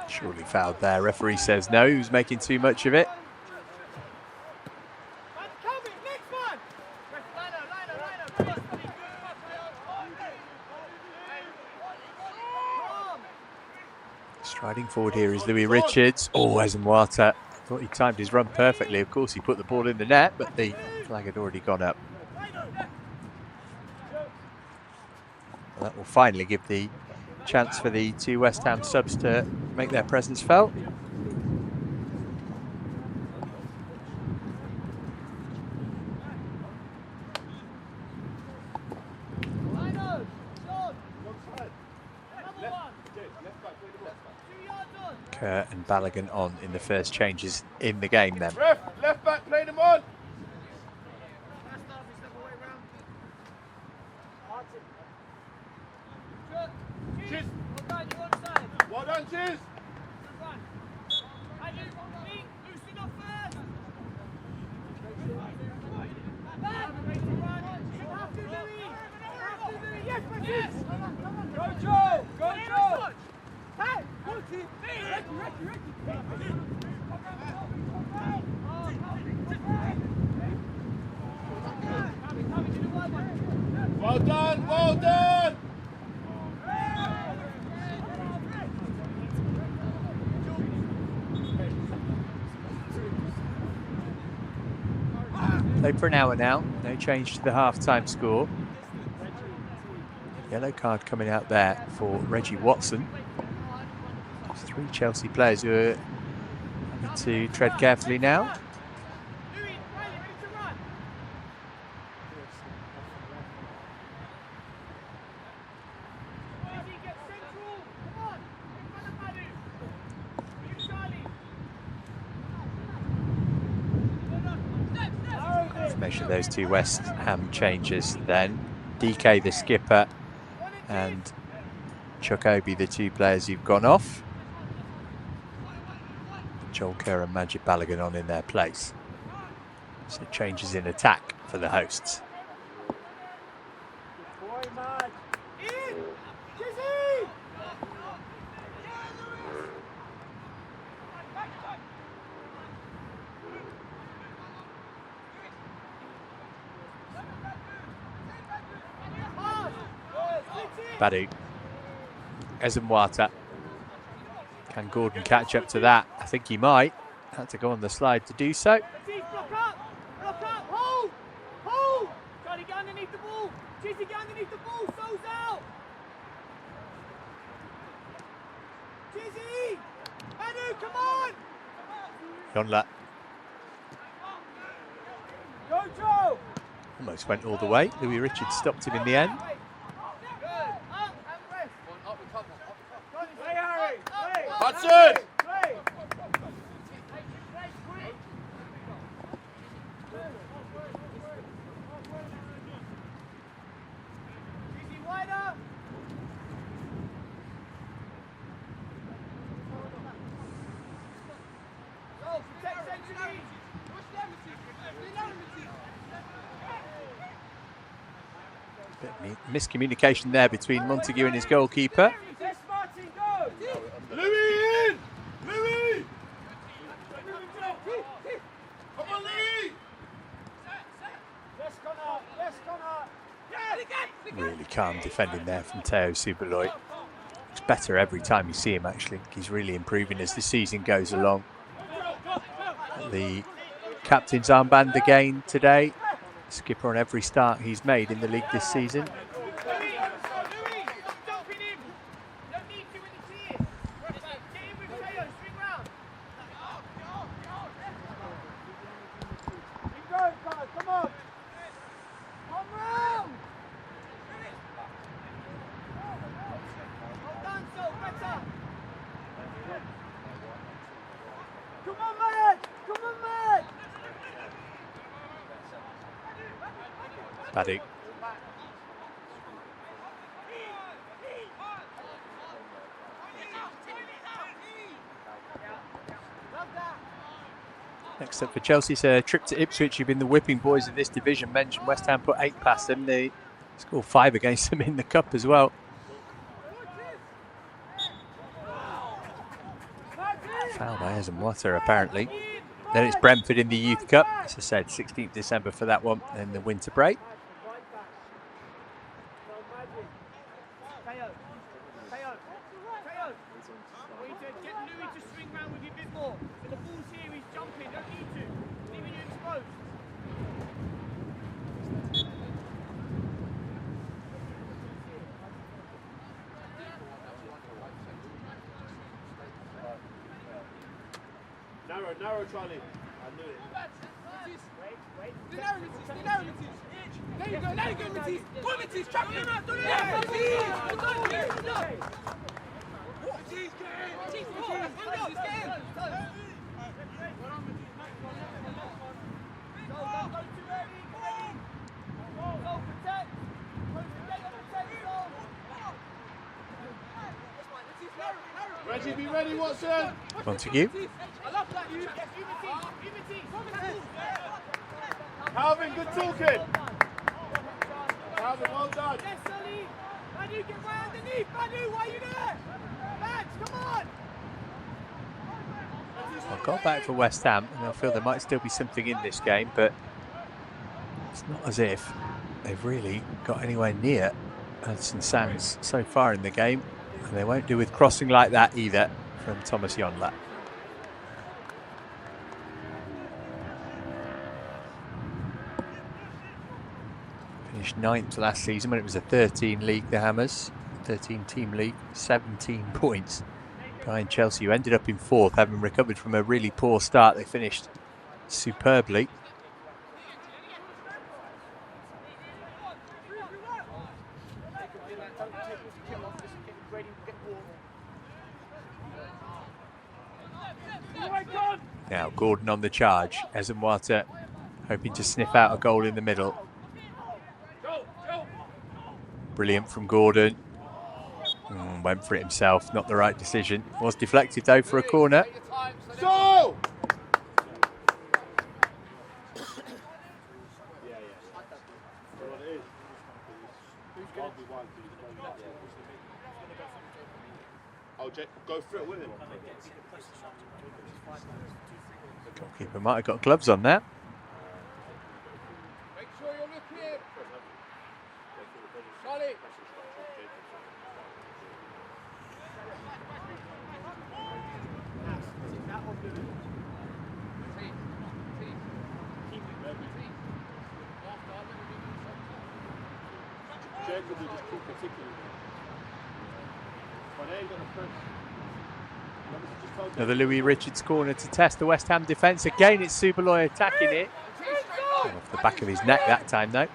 Surely fouled there. Referee says no. He was making too much of it. Striding forward here is Louis Richards. Oh, Azumwata. Thought he timed his run perfectly. Of course, he put the ball in the net, but the flag had already gone up. That will finally give the chance for the two West Ham subs to make their presence felt. Kerr and Balogun on in the first changes in the game then. Ref, left back, play them on. Chiz. Well done, Chiz. Go, Joe! Hey! Well done. Played for an hour now. No change to the half-time score. Yellow card coming out there for Reggie Watson. There's three Chelsea players who are having to tread carefully now. Confirmation of those two West Ham changes then. DK, the skipper, and Chukwuobi, the two players who've gone off. Joel Kerr and Majid Balogun on in their place. So changes in attack for the hosts. Badu. Ezenwata. Can Gordon catch up to that? I think he might. Had to go on the slide to do so. Block up! Block up! Hold! Hold! Charlie, get underneath the ball! Chizzy, get underneath the ball! So's out! Chizzy! Badu, come on! Yonla Go, Joe! almost went all the way. Louis Richards stopped him in the end. Good. Up and rest. Play, Harry! Play! Hudson! Play! Chizzy, wider! Go, protect century! Bit of miscommunication there between Montague and his goalkeeper. Yes, Martin, go! Louis in! Louis! Come on, Louis! Yes, Connor! Yes, Connor! Really calm defending there from Teo Subaloy. It's better every time you see him, actually. He's really improving as the season goes along. The captain's armband again today. Skipper on every start he's made in the league this season. Badu. Next up for Chelsea, it's a trip to Ipswich, who've been the whipping boys of this division. Mentioned West Ham put 8 past them. They scored 5 against them in the cup as well. Foul by Ezenwata, apparently. Then it's Brentford in the Youth Cup. As I said, 16th December for that one, and the winter break. Narrow, Charlie. I knew it. There you go, Matisse. Go, Matisse, trap him. Yeah, Matisse. Reggie, be ready, Watson. Montague. Calvin, good talking. Calvin, well done. Yes, Sully. Manu, get right underneath. Manu, why are you there? Max, come on. Well, got back for West Ham, and I feel there might still be something in this game, but it's not as if they've really got anywhere near Hudson Sands so far in the game, and they won't do with crossing like that either from Thomas Yonla. Finished 9th last season when it was a 13 league, the Hammers, 13 team league, 17 points behind Chelsea, who ended up in 4th, having recovered from a really poor start. They finished superbly. Now Gordon on the charge. Ezenwata hoping to sniff out a goal in the middle. Brilliant from Gordon. Went for it himself, not the right decision. Was deflected though for a corner. So! Oh, go through it with him. Goalkeeper might have got gloves on there. Make sure you're looking. Charlie. Jacob will just keep particularly. But they ain't got the press. Another Louis Richards corner to test the West Ham defence. Again, it's Subaloy attacking it. Off the back of his neck that time, though.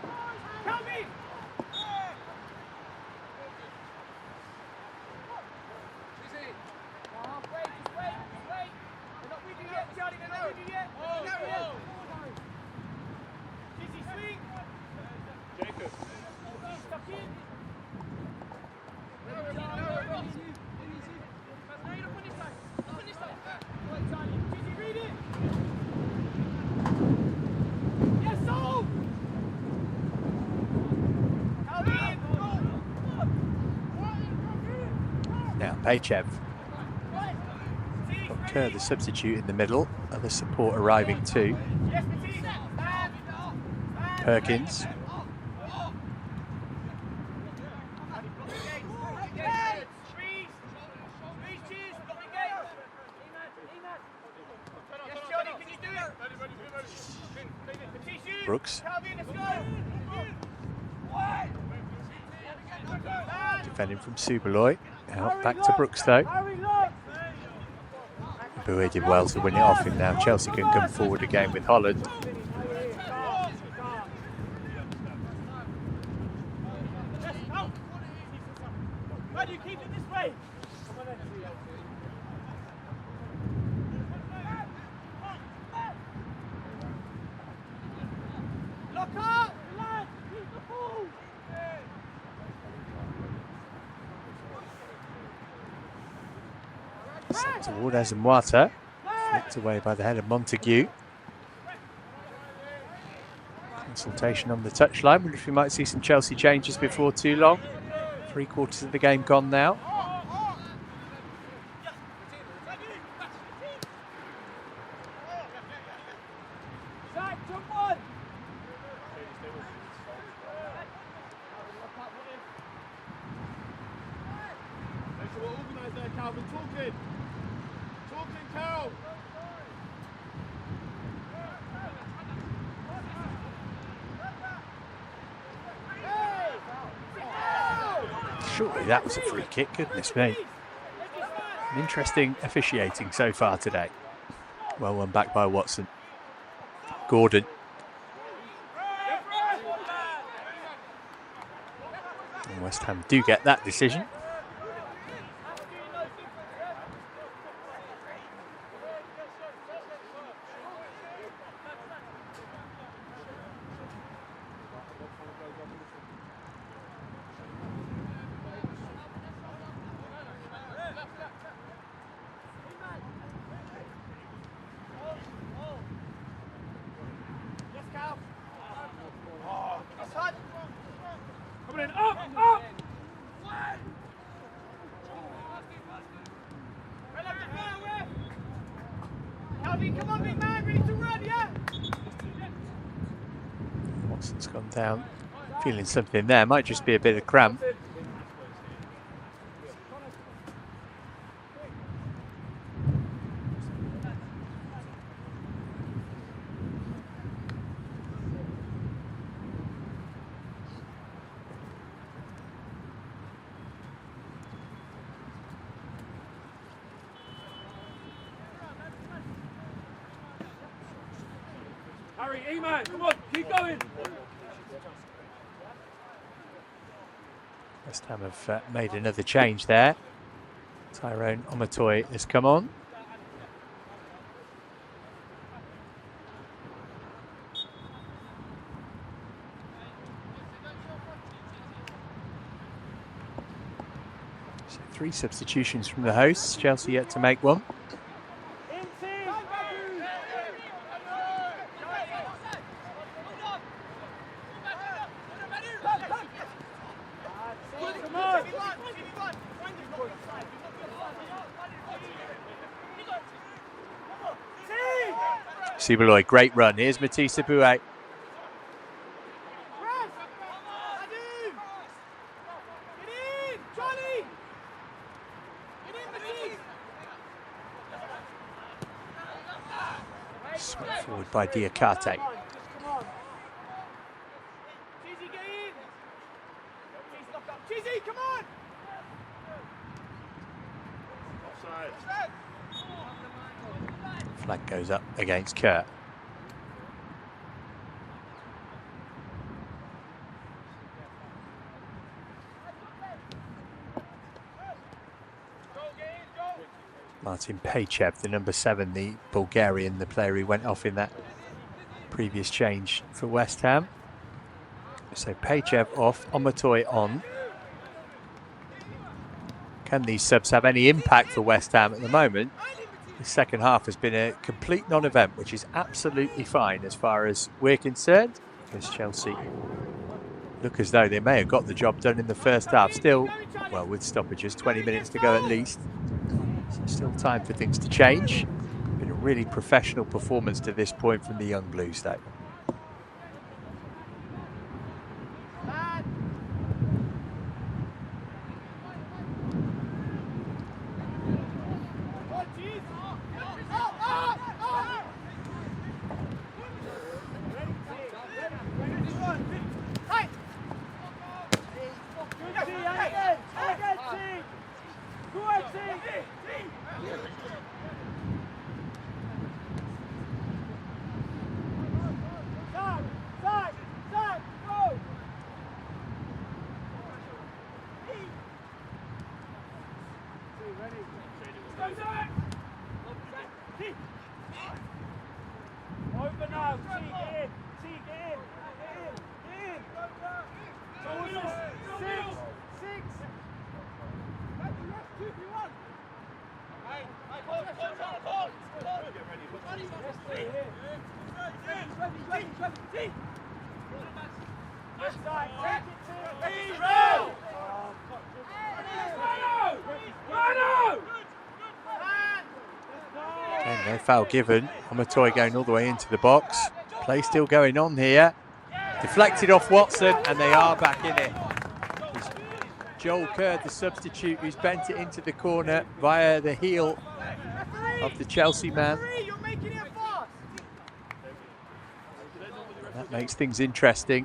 Now Paychev. Got Kerr, the substitute, in the middle. Other support arriving too. Perkins. Brooks. Defending from Subaloy. Out back to Brooks though. Boué did well to win it off him now. Chelsea can come forward again with Holland. Sent toward Azamwata. Flicked away by the head of Montague. Consultation on the touchline. Wonder if we might see some Chelsea changes before too long. 3/4 of the game gone now. Surely that was a free kick, goodness me. An interesting officiating so far today. Well won back by Watson. Gordon. And West Ham do get that decision. Watson's gone down, feeling something there. Might just be a bit of cramp. Harry, E-man, come on, keep going. West Ham have made another change there. Tyrone Omotoy has come on. So 3 substitutions from the hosts. Chelsea yet to make one. Subaloy, great run. Here's Matissa Boué. Swept forward by Diakate. Chizzy, come on! Offside. Flag goes up against Kurt. Martin Pachev, the number 7, the Bulgarian, the player who went off in that previous change for West Ham. So Pachev off, Omotoy on. Can these subs have any impact for West Ham at the moment? The second half has been a complete non-event, which is absolutely fine as far as we're concerned, because Chelsea look as though they may have got the job done in the first half. Still, well, with stoppages, 20 minutes to go at least. So still time for things to change. Been a really professional performance to this point from the young Blues, though. No foul given. Omotoy going all the way into the box. Play still going on here. Deflected off Watson, and they are back in it. It's Joel Kerr, the substitute, who's bent it into the corner via the heel of the Chelsea man. And that makes things interesting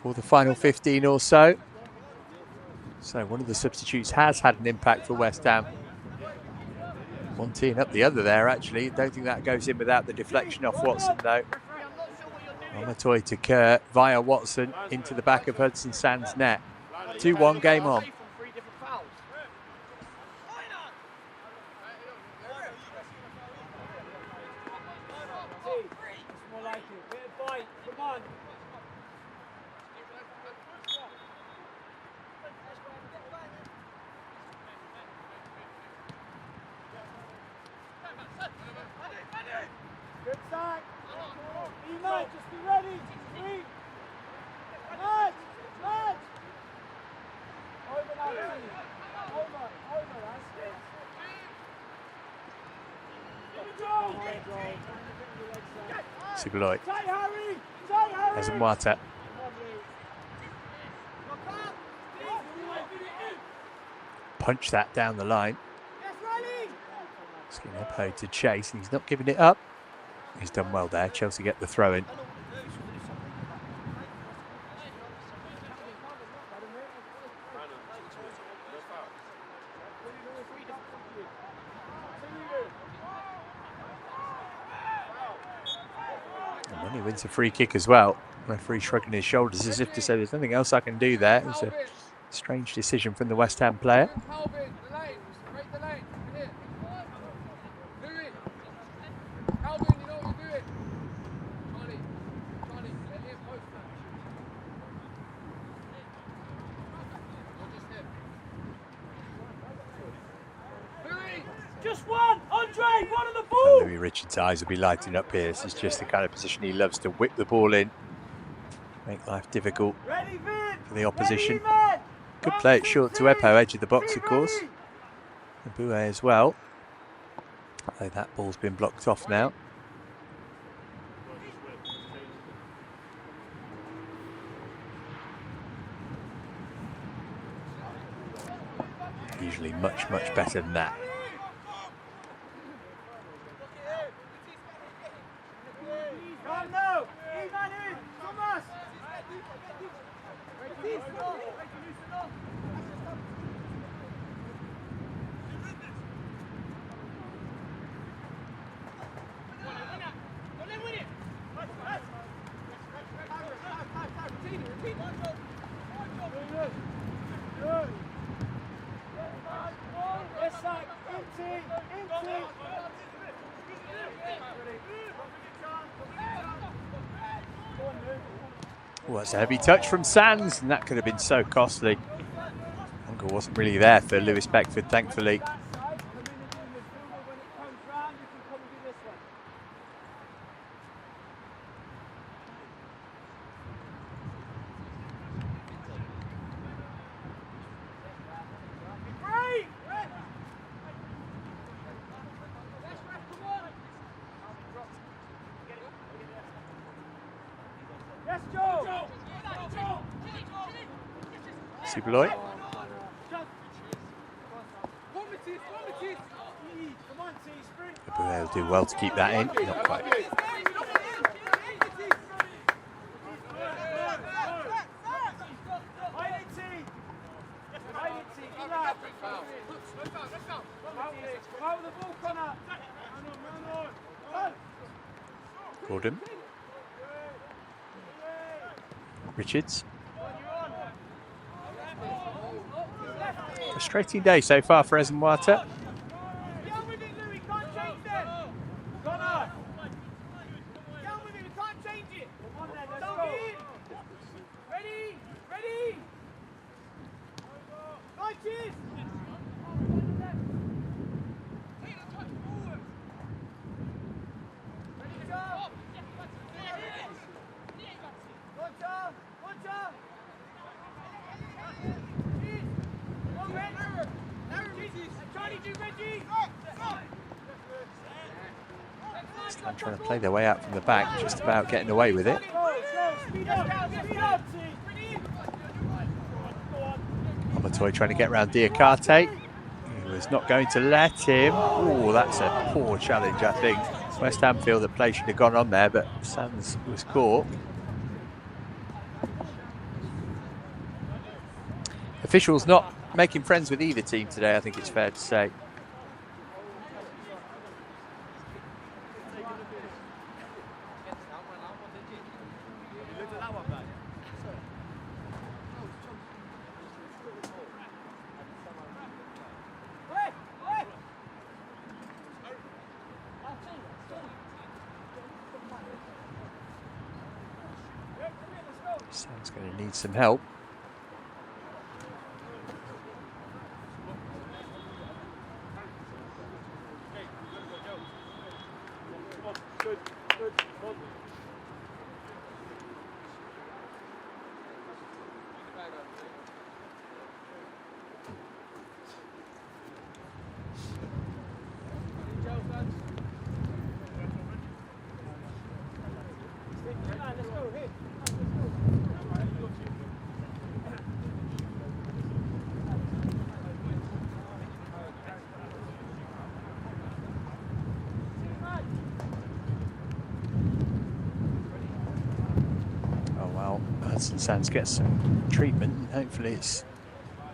for the final 15 or so. So one of the substitutes has had an impact for West Ham. One teeing up the other there, actually. Don't think that goes in without the deflection off Watson, though. Omotoy to Kerr via Watson into the back of Hudson Sands' net. 2-1, game on. Sibuloy. There's Mwata. Punch that down the line. Skinner to chase, and he's not giving it up. He's done well there. Chelsea get the throw in. And he wins a free kick as well. Referee shrugging his shoulders as if to say there's nothing else I can do there. It was a strange decision from the West Ham player. Just one! Andre, one on the ball! Louis Richards' eyes will be lighting up here. This is just the kind of position he loves, to whip the ball in. Make life difficult for the opposition. Good play it short to Epo, edge of the box, of course. And Boué as well. Although that ball's been blocked off now. Usually much, much better than that. Oh, that's a heavy touch from Sands, and that could have been so costly. Uncle wasn't really there for Lewis Beckford, thankfully. Superloy. They'll do well to keep that in. Not quite. Gordon. Richards. Frustrating day so far for Esenwater. I'm trying to play their way out from the back, just about getting away with it. Amatoy trying to get around Diakate. He was not going to let him. Oh, that's a poor challenge, I think. West Ham feel that play should have gone on there, but Sands was caught. Officials not making friends with either team today, I think it's fair to say. Sam's going to need some help. Sands gets some treatment, and hopefully it's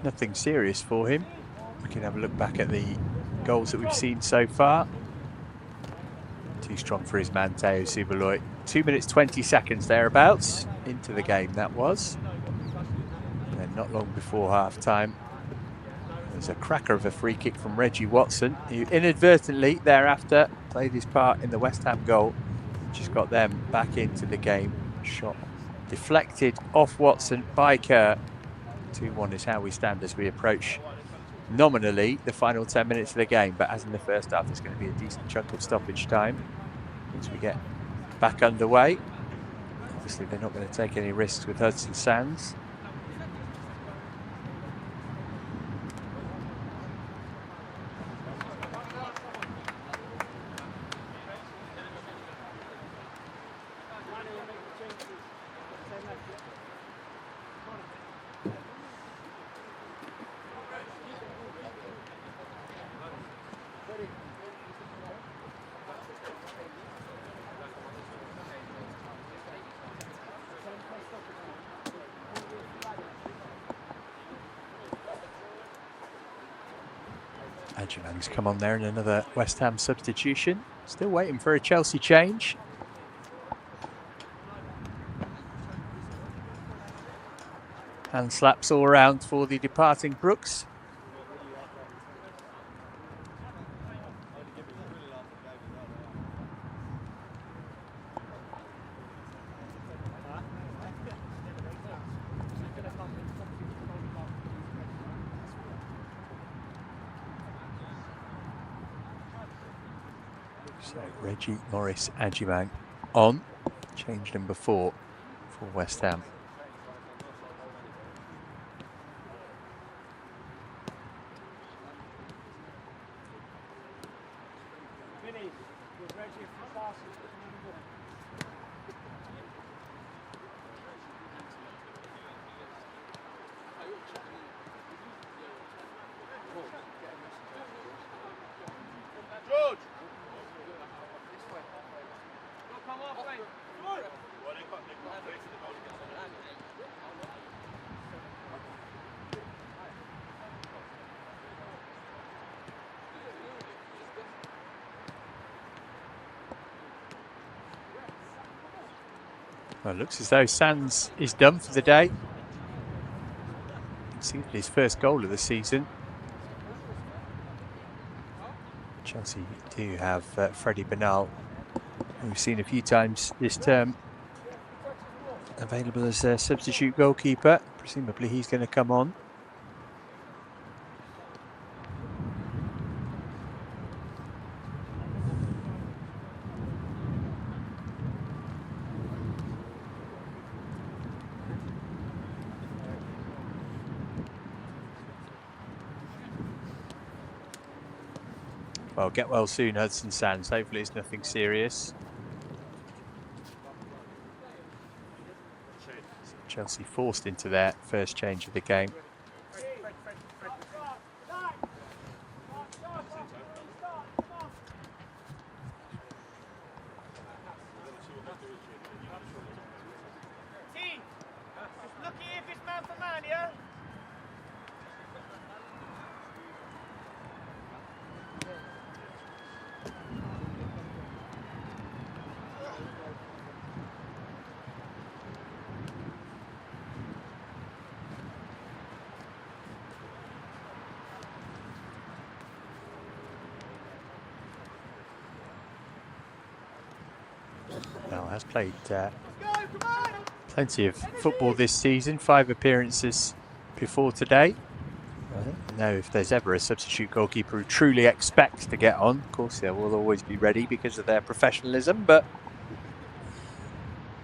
nothing serious for him. We can have a look back at the goals that we've seen so far. Too strong for his man, Teo Superloy. 2 minutes 20 seconds thereabouts into the game that was. And then not long before half time, there's a cracker of a free kick from Reggie Watson, who inadvertently thereafter played his part in the West Ham goal, which has got them back into the game. Shot deflected off Watson by Kerr. 2-1 is how we stand as we approach nominally the final 10 minutes of the game, but as in the first half, there's going to be a decent chunk of stoppage time once we get back underway. Obviously, they're not going to take any risks with Hudson Sands. Adjumang's come on there in another West Ham substitution. Still waiting for a Chelsea change. Hand slaps all around for the departing Brooks. So Reggie Morris Adjumang on, change number 4 for West Ham. Well, it looks as though Sands is done for the day. Conceded his first goal of the season. Chelsea do have Freddie Bernal, who we've seen a few times this term, available as a substitute goalkeeper. Presumably he's going to come on. Well, get well soon, Hudson Sands. Hopefully it's nothing serious. Chelsea forced into their first change of the game. Now has played plenty of football this season, 5 appearances before today. I don't know if there's ever a substitute goalkeeper who truly expects to get on. Of course, they will always be ready because of their professionalism, but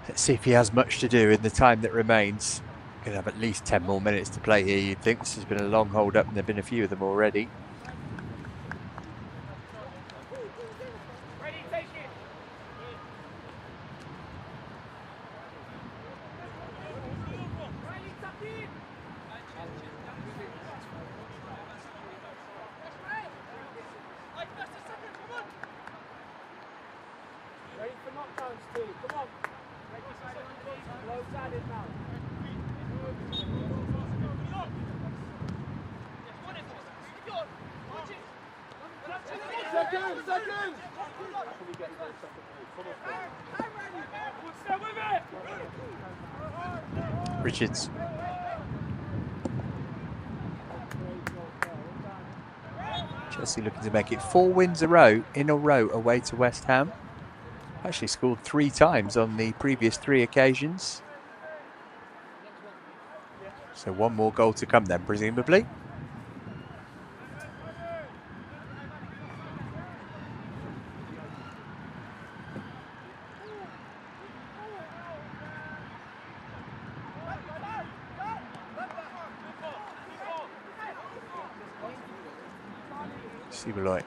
let's see if he has much to do in the time that remains. Going to have at least 10 more minutes to play here, you'd think. This has been a long hold up and there have been a few of them already. Richards. Chelsea looking to make it 4 wins in a row away to West Ham. Actually scored 3 times on the previous 3 occasions. So 1 more goal to come then, presumably. Sibeloy.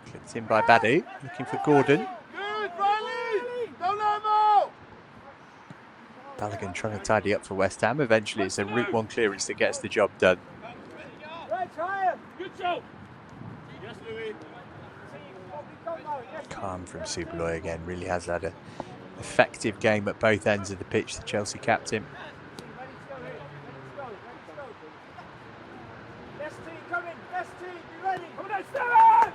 Clipped in by Badu, looking for Gordon. Balogun trying to tidy up for West Ham. Eventually it's a Route 1 clearance that gets the job done. Calm from Sibeloy again, really has had effective game at both ends of the pitch, the Chelsea captain. Best team coming, best team, be ready. Come on, Stella!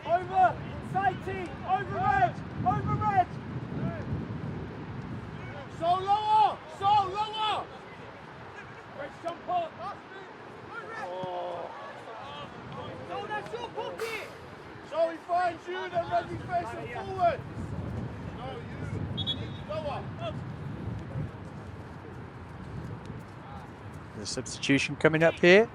Over, inside team, over red, over red. So lower, so lower. Let's jump up. Oh. So that's your pocket. So he finds you, then ready facing forward. No, you. Lower. The substitution coming up here.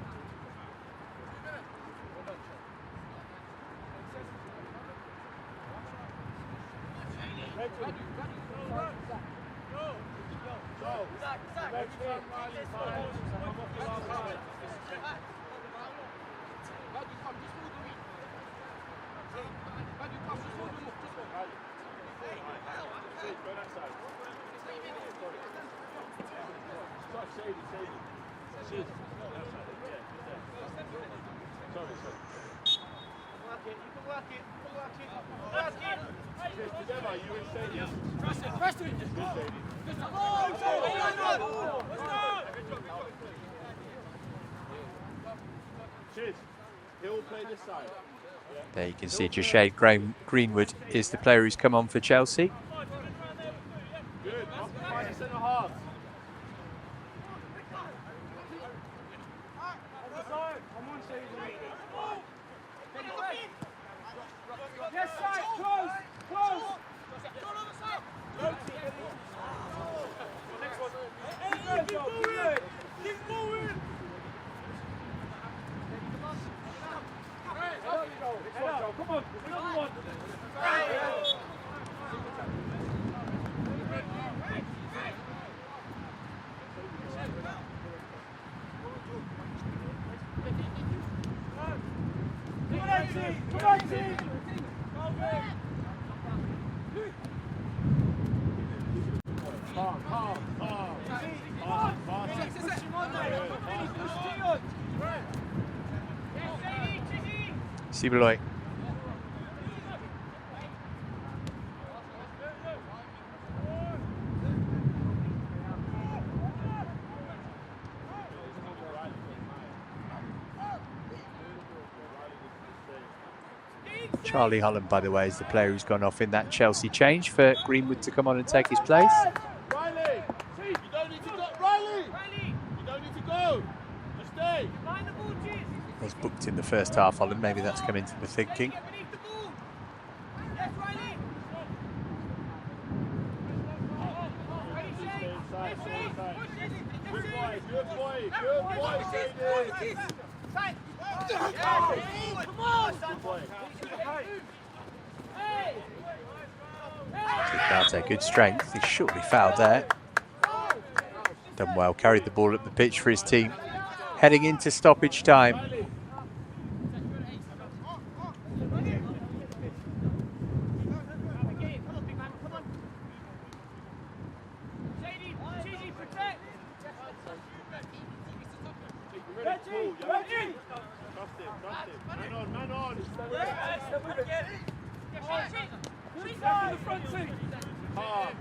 There you can see Jashade Greenwood is the player who's come on for Chelsea. Good. Yes, side, close, close. Keep going. Keep going. Come on, another one. Come on, team. Sibeloy. Charlie Holland, by the way, is the player who's gone off in that Chelsea change for Greenwood to come on and take his place. Riley, you don't need to go. Riley, you don't need to go. Just stay. Was booked in the first half, Holland. Maybe that's come into the thinking. Good boy, Shady. Good strength. He's shortly fouled there. Done well. Carried the ball up the pitch for his team. Heading into stoppage time.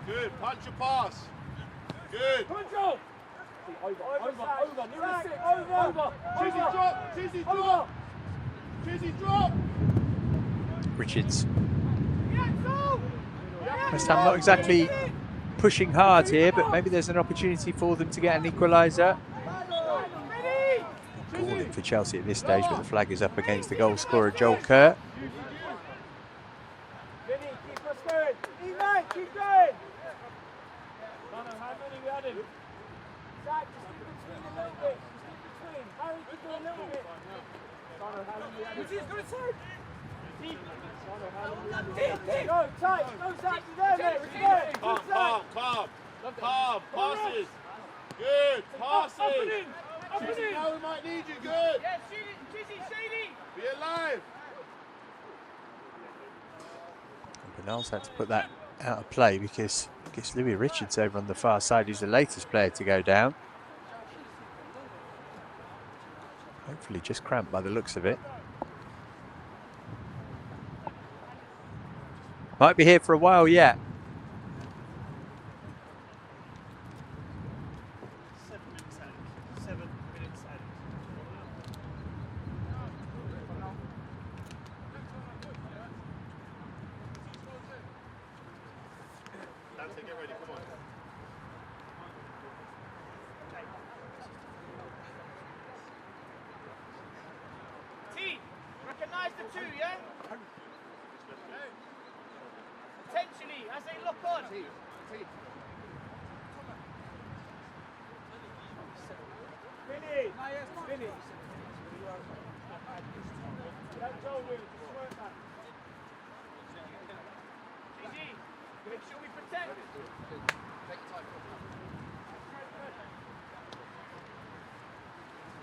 Good, punch your pass. Good. Chizzy drop. Richards. West Ham not exactly pushing hard here, but maybe there's an opportunity for them to get an equaliser. Calling for Chelsea at this stage, but the flag is up against the goal scorer Joel Kerr. Calm, passes. Good, passes. Now we might need you, good. Yes, Shady. Be alive. Bernal's had to put that out of play because I guess Louis Richards over on the far side is the latest player to go down. Hopefully just cramped by the looks of it. Might be here for a while yet. Get ready, come on. T, recognise the two, yeah? Potentially, as they look on. Vinny! Vinny! Don't go with it, just work that. GG, make sure we protect.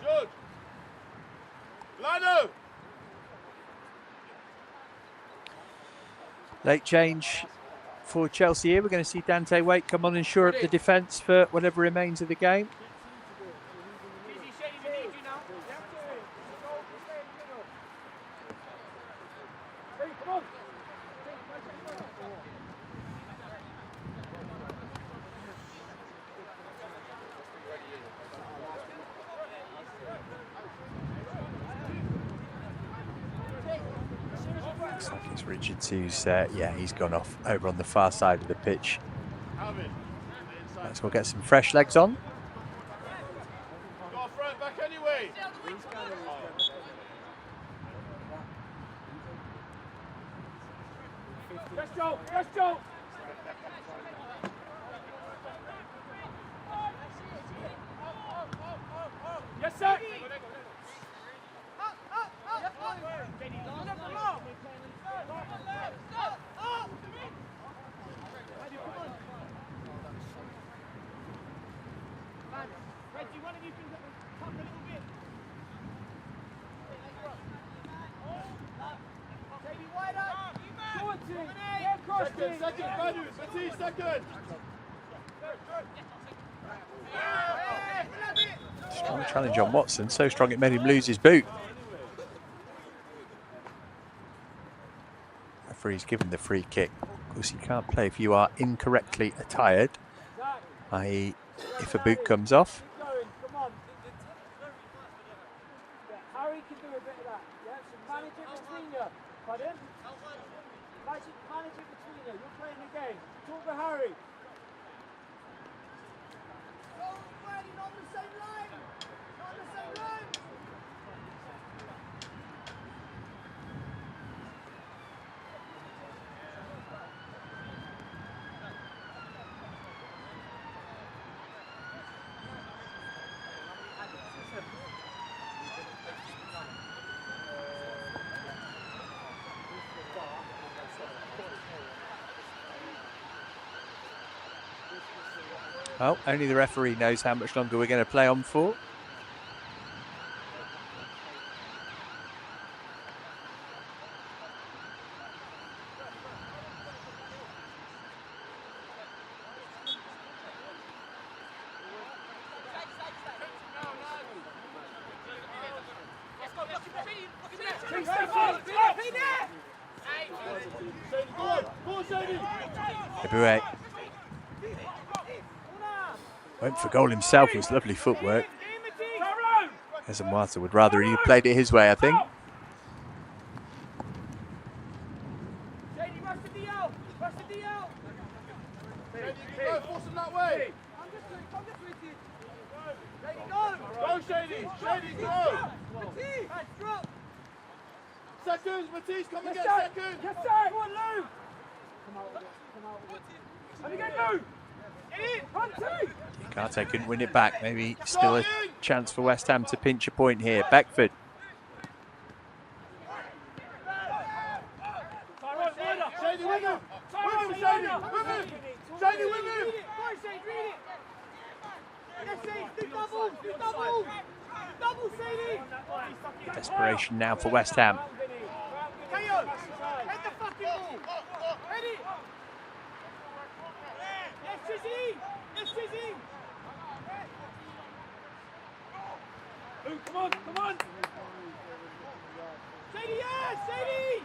George! Lino! Late change for Chelsea here. We're going to see Dante Waite come on and shore up the defence for whatever remains of the game. Looks like it's Richards who's, yeah, he's gone off over on the far side of the pitch. Let's go get some fresh legs on. Got a front back anyway. Let's go! Let's go! Yes, sir! One of you can tap a little bit. Baby, wide up. Second, Manu, Matisse, second. Strong challenge on Watson, so strong it made him lose his boot. Referee's given the free kick. Of course, you can't play if you are incorrectly attired, i.e. if a boot comes off. Harry can do a bit of that. Yeah, so manage it between you. Pardon? Manage it between you. You're playing the game. Talk to Harry. Oh, Freddie, not on the same line. Not on the same line. Well, only the referee knows how much longer we're going to play on for. Eboué went for goal himself. It was lovely footwork. Ezamwata would rather he played it his way, I think. Seconds, Matisse, come and get second. Yes, sir. Come on, Lou. Come out with it. Come out with it. Let me get Lou. Karte couldn't win it back. Maybe still a chance for West Ham to pinch a point here. Beckford. Desperation now for West Ham. Come on, come on! City!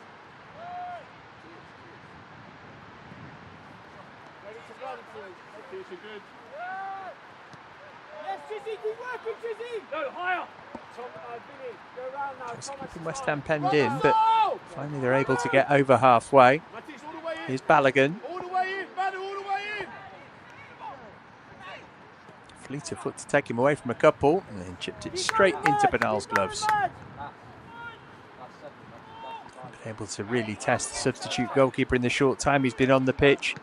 Ready to run, please. You're good. Yes, Chizzy, keep working, Chizzy! Go higher! Vinny, go around now. Just keeping West Ham penned in, but finally they're able to get over halfway. Here's Balogun. All the way in, Badu, all the way in! Fleet of foot to take him away from a couple, and then chipped it straight into Bernal's gloves. Been able to really test the substitute goalkeeper in the short time he's been on the pitch.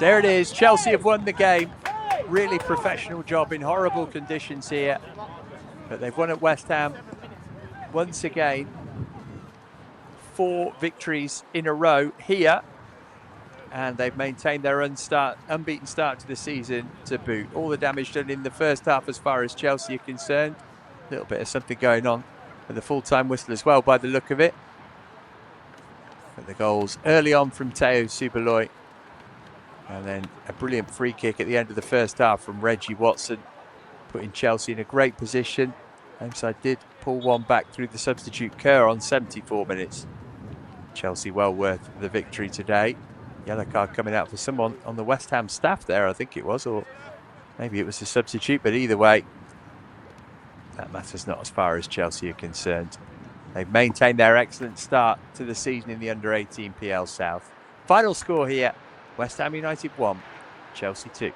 There it is, Chelsea have won the game. Really professional job in horrible conditions here. But they've won at West Ham once again. 4 victories in a row here. And they've maintained their unbeaten start to the season to boot. All the damage done in the first half as far as Chelsea are concerned. A little bit of something going on at the full-time whistle as well by the look of it. But the goals early on from Teo Subaloy. And then a brilliant free kick at the end of the first half from Reggie Watson, putting Chelsea in a great position. Homeside did pull one back through the substitute Kerr on 74 minutes. Chelsea well worth the victory today. Yellow card coming out for someone on the West Ham staff there, I think it was, or maybe it was a substitute, but either way, that matters not as far as Chelsea are concerned. They've maintained their excellent start to the season in the under-18 PL South. Final score here, West Ham United 1, Chelsea 2.